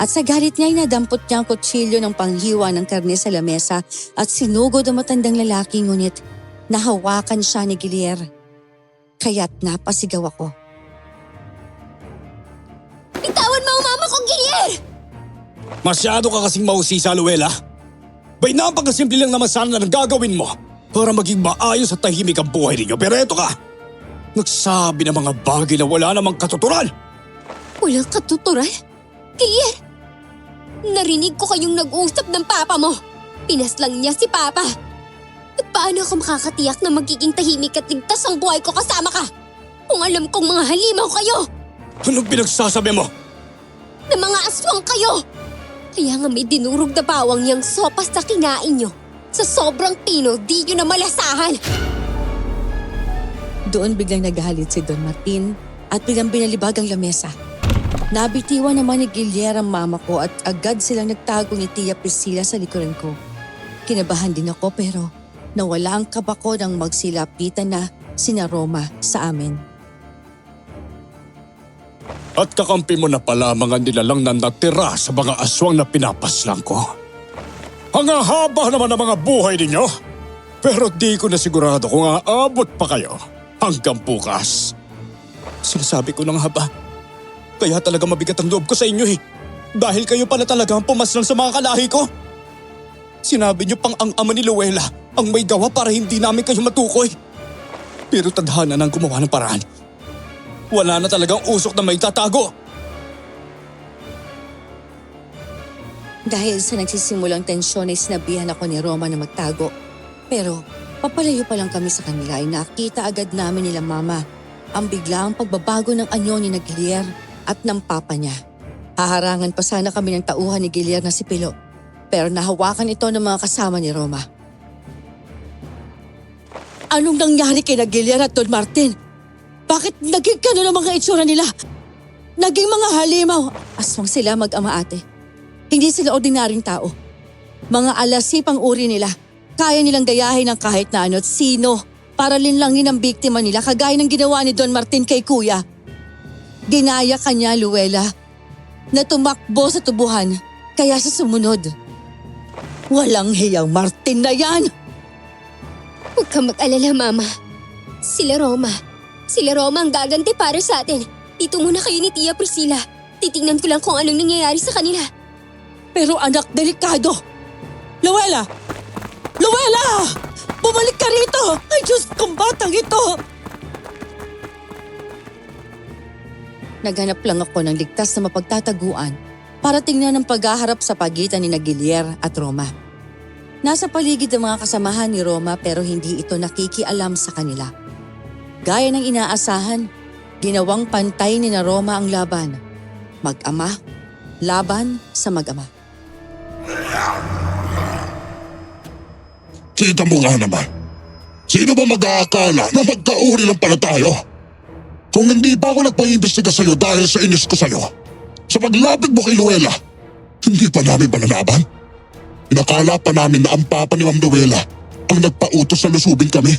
At sa galit niya ay nadampot niya ang kutsilyo ng panghiwa ng karne sa lamesa at sinugod ang matandang lalaki ngunit nahawakan siya ni Gilier. Kaya't napasigaw ako. Bitawan mo ang mama ko, Gilier! Masyado ka kasing mahusisa, Luella. Bay napakasimple lang naman sana ng gagawin mo para maging maayos at tahimik ang buhay ninyo. Pero eto ka, nagsabi ng mga bagay na wala namang katuturan. Walang katuturan? Gilier! Narinig ko kayong nag-uusap ng papa mo. Pinaslang niya si papa. At paano ako makakatiyak na magiging tahimik at ligtas ang buhay ko kasama ka? Kung alam kong mga halimaw kayo! Anong pinagsasabi mo? Na mga aswang kayo! Kaya nga may dinurog na bawang niyang sopas na kinain niyo. Sa sobrang pino, di niyo na malasahan. Doon biglang nagalit si Don Martin at biglang binalibag ang lamesa. Nabitiwan naman ni Gilier ang mama ko at agad silang nagtago ni Tia Priscilla sa likuran ko. Kinabahan din ako pero nawala ang kaba ko nang magsilapitan na sina Roma sa amin. At kakampi mo na pala mga nilalang na natira sa mga aswang na pinapaslang ko. Ang haba naman ng mga buhay ninyo. Pero di ko na sigurado kung aabot pa kayo hanggang bukas. Sinasabi ko na nga ba? Kaya talaga mabigat ang loob ko sa inyo Dahil kayo pala talaga ang pumaslang sa mga kalahi ko. Sinabi niyo pang ang ama ni Luella ang may gawa para hindi namin kayo matukoy. Pero tadhana nang gumawa ng paraan. Wala na talagang usok na may tatago. Dahil sa nagsisimulang tensyon ay sinabihan ako ni Roma na magtago. Pero papalayo pa lang kami sa kanila ay nakita agad namin nila mama ang biglaang pagbabago ng anyo ni Gilier at ng papa niya. Haharangan pa sana kami ng tauhan ni Gilier na si Pilo. Pero nahawakan ito ng mga kasama ni Roma. Anong nangyari kay Gilier at Don Martin? Bakit naging gano'n ang mga itsura nila? Naging mga halimaw. Aswang sila mag-ama ate. Hindi sila ordinaryong tao. Mga alasip ang uri nila. Kaya nilang gayahin ng kahit na ano at sino para linlangin ang biktima nila kagaya ng ginawa ni Don Martin kay Kuya. Ginaya kanya, Luella, na tumakbo sa tubuhan kaya sa sumunod. Walang hiyang Martin na yan! Huwag kang mag-alala, Mama. Sila Roma ang gaganti para sa atin. Dito muna kayo ni Tia Priscilla. Titingnan ko lang kung anong nangyayari sa kanila. Pero anak, delikado! Luella! Luella! Bumalik ka rito! Ay Diyos kong batang ito! Naghanap lang ako ng ligtas na mapagtataguan para tingnan ang paghaharap sa pagitan ni Gilier at Roma. Nasa paligid ang mga kasamahan ni Roma pero hindi ito nakikialam sa kanila. Gaya ng inaasahan, Ginawang pantay ni na Roma ang laban. Mag-ama, laban sa mag-ama. Kita mo nga naman. Sino ba mag-aakala na magkauri lang pala tayo? Kung hindi pa ako nagpa-imbestiga sa'yo dahil sa inis ko sa'yo, sa paglapit mo kay Luella, hindi pa namin pananaban? Inakala pa namin na ang papa ni Ma'am Luella ang nagpautos na lusubin kami.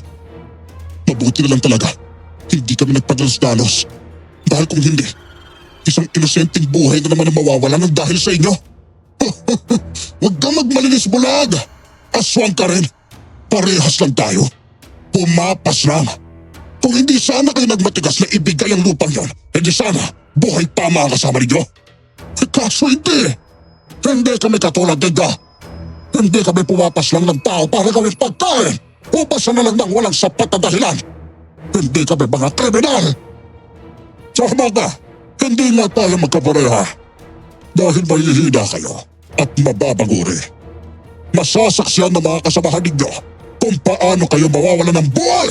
Mabuti na lang talaga, hindi kami nagpadalos-dalos. Dahil kung hindi, isang inosenteng buhay na naman ang mawawala ng dahil sa inyo. Huwag kang magmalinis bulag. Aswang ka rin. Parehas lang tayo. Pumapas lang. Kung hindi sana kayo nagmatigas na ibigay ang lupang yon, hindi sana buhay pa mga kasama ninyo. Kaso hindi. Hindi kami katulad ninyo. Hindi kami pumapas lang ng tao para gawin pagkain. Upasan na lang ng walang sapat na dahilan. Hindi kami mga kriminal. Sama ka, hindi nga tayo magkapareha. Dahil mahihina kayo at mababaguri. Masasaksiyan ng mga kasamahan ninyo kung paano kayo mawawala ng buhay.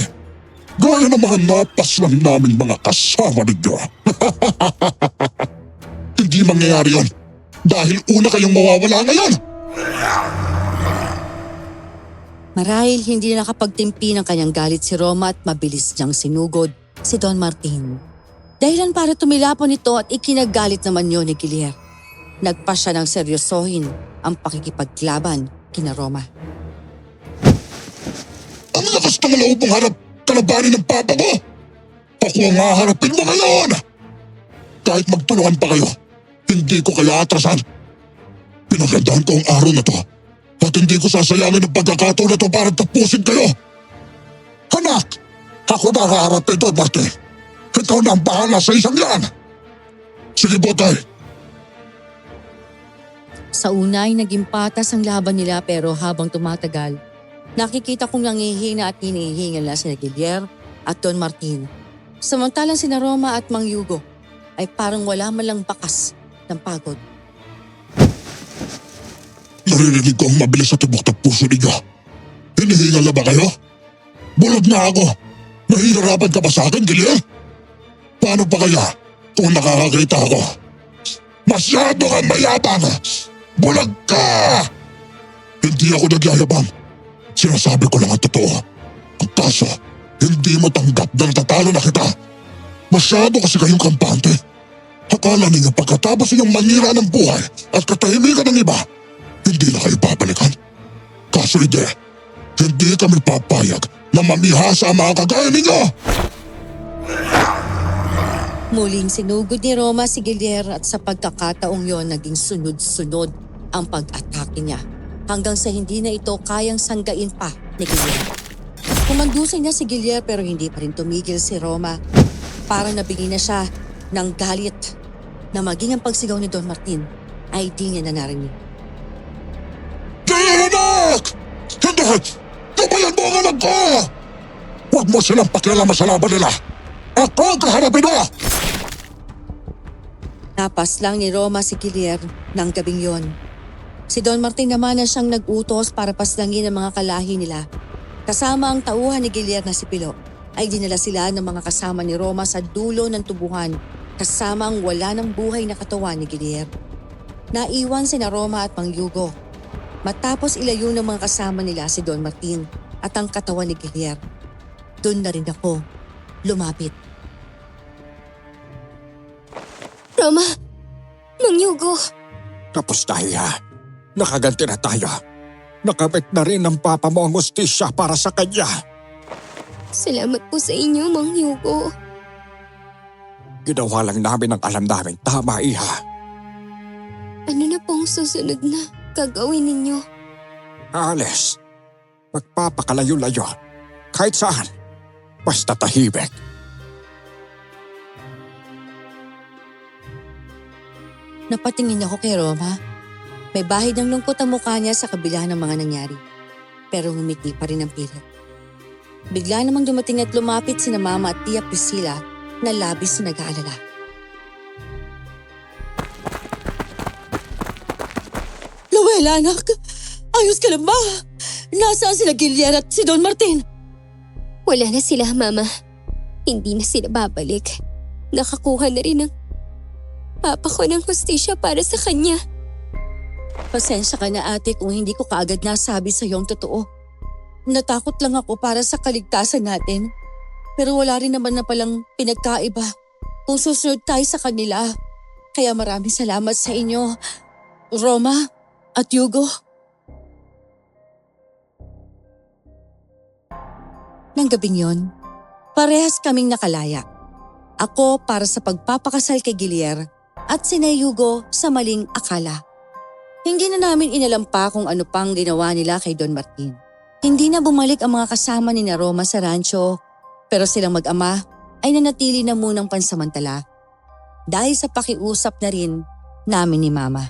Gaya ng mga napas lang namin mga kasama ninyo. Hindi mangyayari yun dahil una kayong mawawala ngayon. Marahil hindi na nakapagtimpi ng kanyang galit si Roma at mabilis niyang sinugod si Don Martin. Dahilan para tumilapon ito at ikinagalit naman yun ni Guillier. Nagpa siya ng seryosohin ang pakikipaglaban kina Roma. Ang lakas ng loob mong harap kalabanin ng papa ko. Ako ang haharapin mo ngayon. Kahit magtulungan pa kayo, hindi ko kayo atrasan. Pinagandaan ko ang araw na to at hindi ko sasayangin ang pagkakataon na to para tapusin kayo. Anak, ako na haharapin to, Martin. Ikaw na ang bahala sa isang yan. Sige, Botay. Sa una ay naging patas ang laban nila pero habang tumatagal, nakikita kong nangihina at hinihingal na sina Guillier at Don Martin. Samantalang sina Roma at Mang Hugo ay parang wala man lang bakas ng pagod. Naririnig ko ang mabilis sa tibok ng puso ninyo. Hinihingal na ba kayo? Bulog na ako. Nahihirapan ka ba sa akin, Guillier? Paano pa kaya kung nakakakita ako? Masyado kang mayabang! Bulag ka! Hindi ako nagyayabang. Sinasabi ko lang ang totoo. Ang kaso, hindi mo tanggap na natatalo na kita. Masyado kasi kayong kampante. Akala ninyo pagkatapos inyong manira ng buhay at katahimikan ng iba, hindi na kayo babalikan. Kaso hindi kami papayag na mamihasa ang mga kagaya ninyo. Muling sinugod ni Roma si Guillier at sa pagkakataong yon naging sunod-sunod ang pag-atake niya hanggang sa hindi na ito kayang sanggain pa ni Guillier. Kumandusin niya si Guillier pero hindi pa rin tumigil si Roma. Parang nabigay na siya ng galit na maging ang pagsigaw ni Don Martin ay di niya na narinig. Anak! Hindi! Tubayan mo ang anak ko! Huwag mo silang pakialaman sa laban nila. Ako ang kaharapin mo! Napas lang ni Roma si Guillier ng gabing yon. Si Don Martin naman na siyang nag-utos para paslangin ang mga kalahi nila. Kasama ang tauhan ni Guillier na si Pilo ay dinala sila ng mga kasama ni Roma sa dulo ng tubuhan kasama ang wala ng buhay na katawan ni Guillier. Naiwan sina Roma at Mang Hugo. Matapos ilayo ng mga kasama nila si Don Martin at ang katawan ni Guillier, doon na rin ako lumapit. Roma, Mang Hugo. Tapos tayo ha. Nakaganti na tayo. Nakamit na rin ng papa mo ang hustisya para sa kanya. Salamat po sa inyo, Mang Hugo. Ginawa lang namin ang alam namin. Tama, iha. Ano na pong susunod na gagawin ninyo? Alis. Magpapakalayo-layo. Kahit saan. Basta tahimik. Napatingin ako kay Roma. May bahid ng lungkot ang mukha niya sa kabila ng mga nangyari. Pero ngumiti pa rin ang pilit. Bigla namang dumating at lumapit sina Mama at Tia Priscilla na labis na nag-aalala. Luella, anak! Ayos ka lang ba? Nasaan sila Guillier at si Don Martin? Wala na sila, Mama. Hindi na sila babalik. Nakakuha na rin ng papa ko ng hustisya para sa kanya. Pasensya ka na ate kung hindi ko kaagad nasabi sa ang totoo. Natakot lang ako para sa kaligtasan natin. Pero wala rin naman na palang pinagkaiba kung susunod tayo sa kanila. Kaya maraming salamat sa inyo, Roma at Hugo. Nang gabing yon, parehas kaming nakalaya. Ako para sa pagpapakasal kay Gilier at si Hugo sa maling akala. Hindi na namin inalam pa kung ano pang ginawa nila kay Don Martin. Hindi na bumalik ang mga kasama ni na Roma sa rancho, pero silang mag-ama ay nanatili na munang pansamantala dahil sa pakiusap na rin namin ni Mama.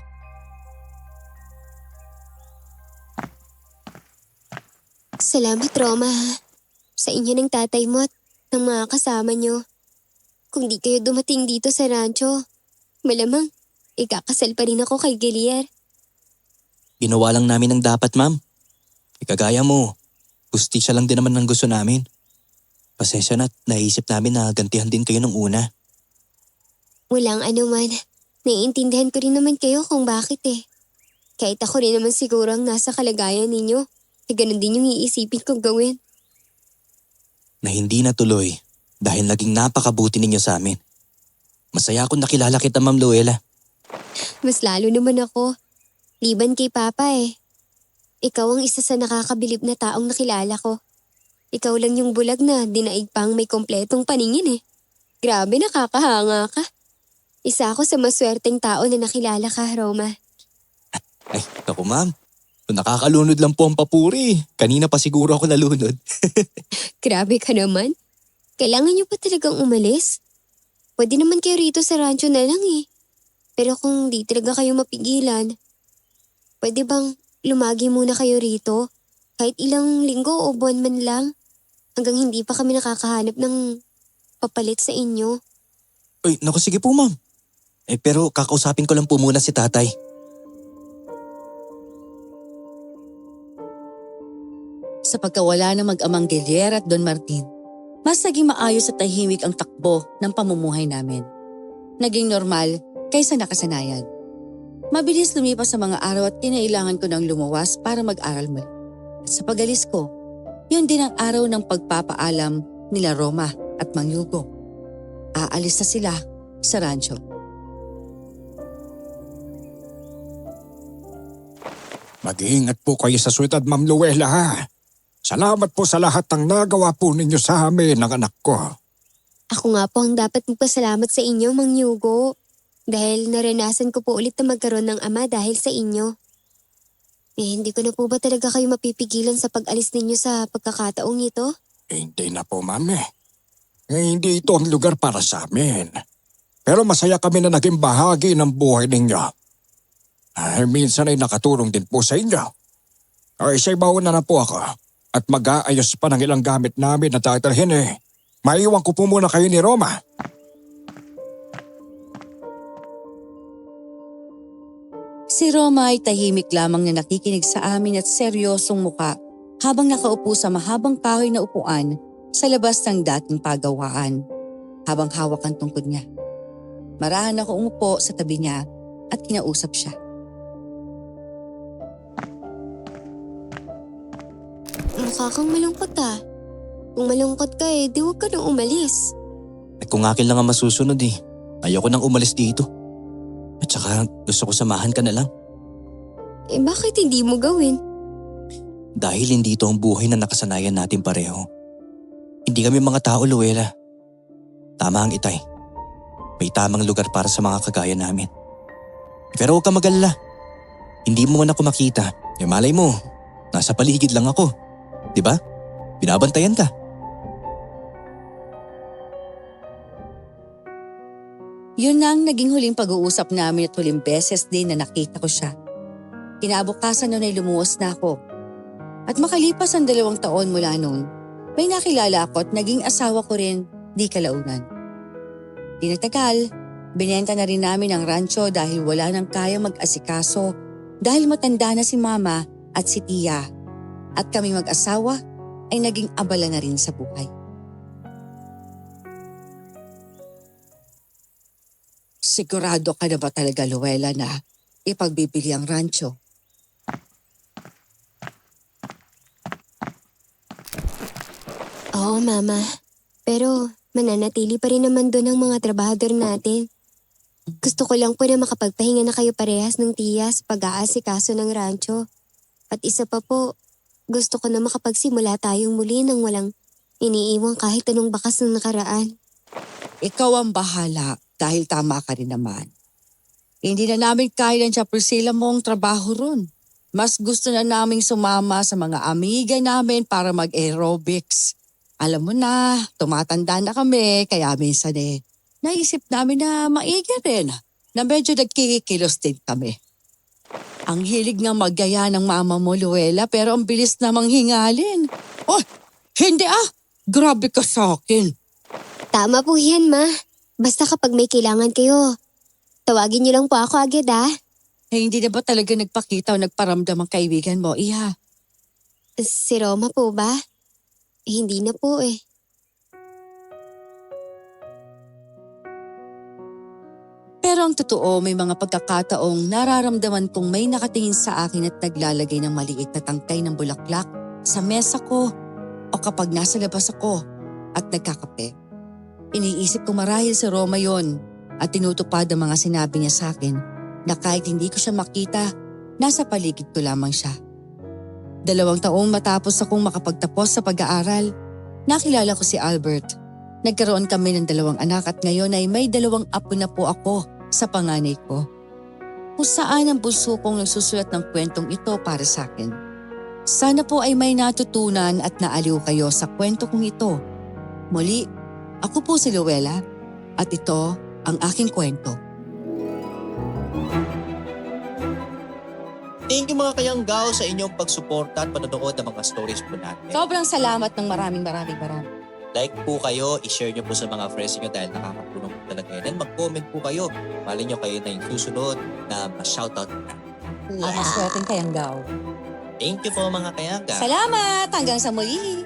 Salamat, Roma. Sa inyo ng tatay mo at ng mga kasama nyo. Kung di kayo dumating dito sa rancho, malamang ikakasal pa rin ako kay Gilier. Ginawa lang namin ang dapat, ma'am. Ikagaya mo, hustisya lang din naman ang gusto namin. Pasensya na't naisip namin na gantihan din kayo nung una. Walang anuman. Naiintindihan ko rin naman kayo kung bakit eh. Kahit ako rin naman siguro ang nasa kalagayan ninyo, ganun din yung iisipin kong gawin. Na hindi natuloy dahil naging napakabuti ninyo sa amin. Masaya akong nakilala kita, Ma'am Luella. Mas lalo naman ako. Liban kay Papa eh. Ikaw ang isa sa nakakabilib na taong nakilala ko. Ikaw lang yung bulag na dinaig pang may kompletong paningin eh. Grabe, nakakahanga ka. Isa ako sa maswerteng tao na nakilala ka, Roma. Ay, naku ma'am. Kung nakakalunod lang po ang papuri. Kanina pa siguro ako nalunod. Grabe ka naman. Kailangan niyo pa talagang umalis? Pwede naman kayo rito sa rancho na lang eh. Pero kung di talaga kayo mapigilan, pwede bang lumagi muna kayo rito? Kahit ilang linggo o buwan man lang. Hanggang hindi pa kami nakakahanap ng papalit sa inyo. Uy, naku sige po ma'am. Pero kakausapin ko lang po muna si tatay. Sa pagkawala ng mag-amang Gilier at Don Martin, mas naging maayos at tahimik ang takbo ng pamumuhay namin. Naging normal kaysa nakasanayan. Mabilis lumipas sa mga araw at kinailangan ko ng lumuwas para mag-aral muli. At sa pag-alis ko, yun din ang araw ng pagpapaalam nila Roma at Mang Hugo. Aalis na sila sa rancho. Mag-iingat po kayo sa syudad, Ma'am Luella, ha? Salamat po sa lahat ng nagawa po ninyo sa amin ng anak ko. Ako nga po ang dapat magpasalamat sa inyo, Mang Hugo. Dahil naranasan ko po ulit na magkaroon ng ama dahil sa inyo. Hindi ko na po ba talaga kayo mapipigilan sa pag-alis ninyo sa pagkakataong ito? Hindi na po, Ma'am. Hindi ito ang lugar para sa amin. Pero masaya kami na naging bahagi ng buhay ninyo. Minsan ay nakatulong din po sa inyo. Sa ibaon na po ako at mag-aayos pa ng ilang gamit namin na tatalhin Maiwan ko po muna kayo ni Roma. Si Roma ay tahimik lamang na nakikinig sa amin at seryosong muka habang nakaupo sa mahabang kahoy na upuan sa labas ng dating pagawaan habang hawak ang tungkod niya. Marahan ako umupo sa tabi niya at kinausap siya. Mukha kang malungkot ah. Kung malungkot ka di huwag ka nang umalis. Kung akin lang ang masusunod ayoko nang umalis dito. At saka gusto ko samahan ka na lang. Bakit hindi mo gawin? Dahil hindi ito ang buhay na nakasanayan natin pareho. Hindi kami mga tao, Luella. Tama ang itay. May tamang lugar para sa mga kagaya namin. Pero huwag ka mag-alala. Hindi mo man ako makita. Malay mo, nasa paligid lang ako. Diba? Binabantayan ka. Yun na ang naging huling pag-uusap namin at huling beses din na nakita ko siya. Kinabukasan noon ay lumuwas na ako. At makalipas ang 2 taon mula noon, may nakilala ako at naging asawa ko rin di kalaunan. Di nagtagal, binenta na rin namin ang rancho dahil wala nang kaya mag-asikaso dahil matanda na si Mama at si Tia. At kaming mag-asawa ay naging abala na rin sa buhay. Sigurado ka na ba talaga, Luella, na ipagbibili ang rancho? Oo, Mama. Pero mananatili pa rin naman doon ang mga trabahador natin. Gusto ko lang po na makapagpahinga na kayo parehas ng tiya sa pag-aasikaso ng rancho. At isa pa po, gusto ko na makapagsimula tayong muli nang walang iniiwang kahit anong bakas ng nakaraan. Ikaw ang bahala dahil tama ka rin naman. Hindi na namin kaya ng Priscilla mong trabaho ron. Mas gusto na naming sumama sa mga amiga namin para mag-aerobics. Alam mo na, tumatanda na kami kaya minsan naisip namin na maigi rin na medyo nagkikilos din kami. Ang hilig nga maggaya ng mama mo, Luella, pero ang bilis namang hingalin. Oh, hindi Grabe ka sa akin. Tama po yan, Ma. Basta kapag may kailangan kayo, tawagin niyo lang po ako agad, Hindi na ba talaga nagpakita o nagparamdam ang kaibigan mo, Iha? Si Roma po ba? Hindi na po Pero ang totoo, may mga pagkakataong nararamdaman kong may nakatingin sa akin at naglalagay ng maliit na tangkay ng bulaklak sa mesa ko o kapag nasa labas ako at nagkakape. Iniisip ko marahil si Roma yon at tinutupad ang mga sinabi niya sa akin na kahit hindi ko siya makita, nasa paligid ko lamang siya. 2 taong matapos akong makapagtapos sa pag-aaral, nakilala ko si Albert. Nagkaroon kami ng 2 anak at ngayon ay may 2 apo na po ako sa panganay ko. Kung saan ang bunso kong nagsusulat ng kwentong ito para sa akin. Sana po ay may natutunan at naaliw kayo sa kwento kong ito. Muli, ako po si Luella at ito ang aking kwento. Thank you mga kayanggaw sa inyong pagsuporta at panonood ng mga stories po natin. Sobrang salamat ng maraming. Like po kayo, i-share nyo po sa mga friends nyo dahil nakakatulong po talaga yan. And mag-comment po kayo. Mali nyo kayo na yung susunod na ma-shoutout na. Ang swerte kayang gaw. Thank you po mga kayanggaw. Salamat! Hanggang sa muli!